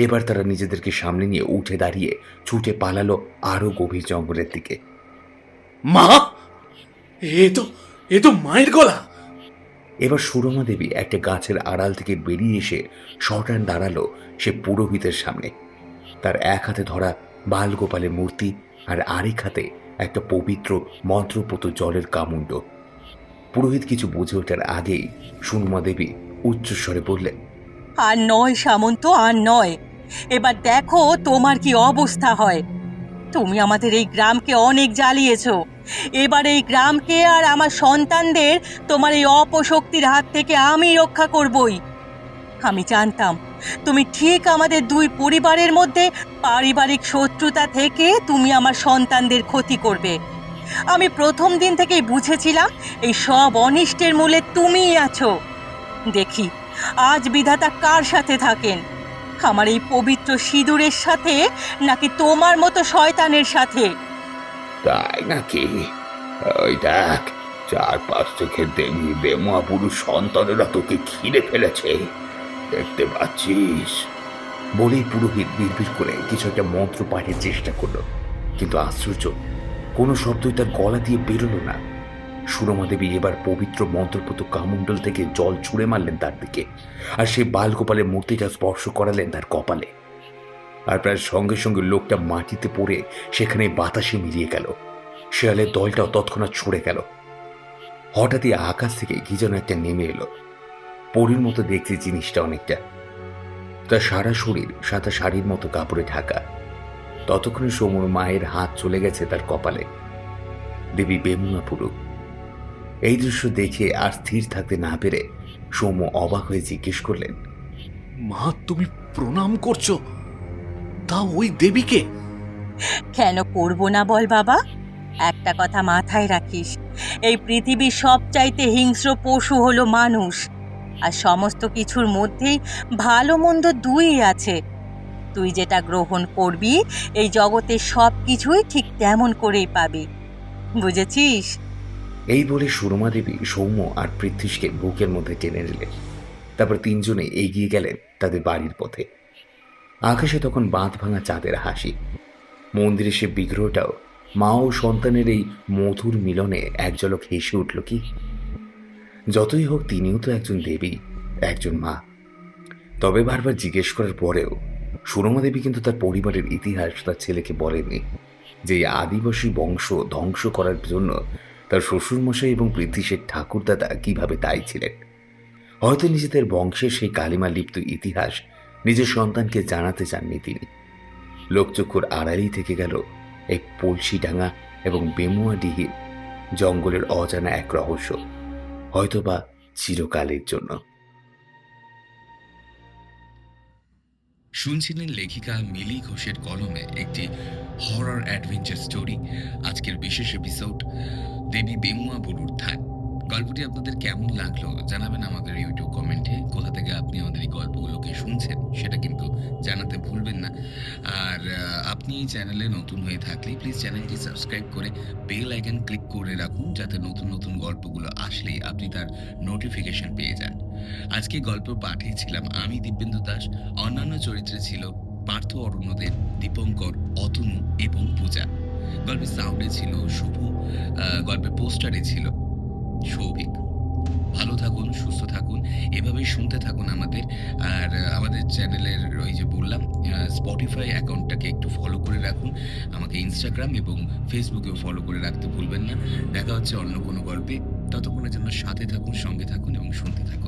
এবার তারা নিজেদেরকে সামনে নিয়ে উঠে দাঁড়িয়ে ছুটে পালালো আরো গভীর জঙ্গলের দিকে। মা, এ তো মায়ের গলা। এবার সুরমা দেবী একটা গাছের আড়াল থেকে বেরিয়ে এসে শটান দাঁড়ালো সে পুরোহিতের সামনে। তার এক হাতে ধরা বালগোপালের মূর্তি, আর আরেক হাতে একটা পবিত্র মন্ত্রপুত জলের কামুণ্ড। পুরোহিত কিছু বুঝে ওঠার আগেই সুরমা দেবী উচ্চস্বরে বললেন, আর নয় সামন্ত, আর নয়। এবার দেখো তোমার কি অবস্থা হয়। তুমি আমাদের এই গ্রামকে অনেক জ্বালিয়েছো। এবার এই গ্রামকে আর আমার সন্তানদের তোমার এই অপশক্তির হাত থেকে আমি রক্ষা করবই। আমি জানতাম তুমি ঠিক আমাদের 2 পরিবারের মধ্যে পারিবারিক শত্রুতা থেকে তুমি আমার সন্তানদের ক্ষতি করবে। আমি প্রথম দিন থেকেই বুঝেছিলাম এই সব অনিষ্টের মূলে তুমিই আছো। দেখি আজ বিধাতা কার সাথে থাকেন, আমার এই পবিত্র সিঁদুরের সাথে নাকি তোমার মতো শয়তানের সাথে। তাই নাকি? ওই দেখ, চারপাশ থেকে দেবী বেমুয়া পুরুষ সন্তানেরা তোকে ঘিরে ফেলেছে, দেখতে পাচ্ছিস? বলেই পুরোহিত বিড়বিড় করে কিছু একটা মন্ত্র পাঠের চেষ্টা করলো, কিন্তু আশ্চর্য, কোনো শব্দই তার গলা দিয়ে বেরোলো না। সুরমা দেবী এবার পবিত্র মন্ত্রপুত কামণ্ডল থেকে জল ছুঁড়ে মারলেন তার দিকে, আর সেই বালগোপালের মূর্তিটা স্পর্শ করালেন তার কপালে। আর প্রায় সঙ্গে সঙ্গে লোকটা মাটিতে পড়ে সেখানে বাতাসে মিলিয়ে গেল। শেয়ালের দলটাও তৎক্ষণাৎ ছুড়ে গেল। হঠাৎই আকাশ থেকে কি যেন একটা নেমে এলো। পরীর মতো দেখতে জিনিসটা অনেকটা। তার সারা শরীর সাদা শাড়ির মতো কাপড়ে ঢাকা। ততক্ষণে সৌম্যর মায়ের হাত চলে গেছে তার কপালে। দেবী বেমুয়া পুরু। এই দৃশ্য দেখে আর স্থির থাকতে না পেরে সৌম্য অবাক হয়ে জিজ্ঞেস করলেন, মা, তুমি প্রণাম করছো? তা ওই দেবীকে? কেন করব না বল বাবা? একটা কথা মাথায় রাখিস, এই পৃথিবীর সবচাইতে হিংস্র পশু হলো মানুষ। আর সমস্ত কিছুর মধ্যেই ভালো মন্দ 2ই আছে। তুই যেটা গ্রহণ করবি এই জগতের সব কিছুই ঠিক তেমন করেই পাবি, বুঝেছিস? এই বলে সুরমা দেবী সৌম্য আর পৃথ্বীশকে বুকের মধ্যে টেনে নিলেন। তারপর 3 জনে এগিয়ে গেলেন তাদের বাড়ির পথে। আকাশে তখন বাঁধ ভাঙা চাঁদের হাসি। মন্দিরে সে বিগ্রহটাও মা ও সন্তানের এই মধুর মিলনে এক ঝলক হেসে উঠল কি। যতই হোক তিনিও তো একজন দেবী, একজন মা। তবে বারবার জিজ্ঞেস করার পরেও সুরমা দেবী কিন্তু তার পরিবারের ইতিহাস তার ছেলেকে বলেননি, যে এই আদিবাসী বংশ ধ্বংস করার জন্য তার শ্বশুরমশাই এবং পৃথ্বীশের ঠাকুরদাদা কিভাবে দায়ী ছিলেন। হয়তো নিজেদের বংশের সেই কালিমা লিপ্ত ইতিহাস নিজের সন্তানকে জানাতে চাননি তিনি। লোকচক্ষুর আড়ালেই থেকে গেল এই পলসিডাঙ্গা এবং বেমুয়াডিহির জঙ্গলের অজানা এক রহস্য, হয়তোবা চিরকালের জন্য। শুনছিলেন লেখিকা মিলি ঘোষের কলমে একটি হরর অ্যাডভেঞ্চার স্টোরি। আজকের বিশেষ এপিসোড দেবী বেমুয়া বুড়ুর ধান। গল্পটি আপনাদের কেমন লাগলো জানাবেন আমাদের ইউটিউব কমেন্টে। কোথা থেকে আপনি আমাদের এই গল্পগুলোকে শুনছেন সেটা কিন্তু জানাতে ভুলবেন না। আর আপনি এই চ্যানেলে নতুন হয়ে থাকলে প্লিজ চ্যানেলটি সাবস্ক্রাইব করে বেল আইকন ক্লিক করে রাখুন, যাতে নতুন নতুন গল্পগুলো আসলেই আপনি তার নোটিফিকেশন পেয়ে যান। আজকে গল্প পাঠিয়েছিলাম আমি দিব্যেন্দু দাস। অন্যান্য চরিত্রে ছিল পার্থ, অরণ্যদেব, দীপঙ্কর, অতনু এবং পূজা। গল্পের সাউন্ডে ছিল শুভ, গল্পের পোস্টারে ছিল সৌভিক। ভালো থাকুন, সুস্থ থাকুন, এভাবেই শুনতে থাকুন আমাদের। আর আমাদের চ্যানেলের ওই যে বললাম স্পটিফাই অ্যাকাউন্টটাকে একটু ফলো করে রাখুন। আমাকে ইনস্টাগ্রাম এবং ফেসবুকেও ফলো করে রাখতে ভুলবেন না। দেখা হচ্ছে অন্য কোনো গল্পে। ততক্ষণের জন্য সাথে থাকুন, সঙ্গে থাকুন এবং শুনতে থাকুন।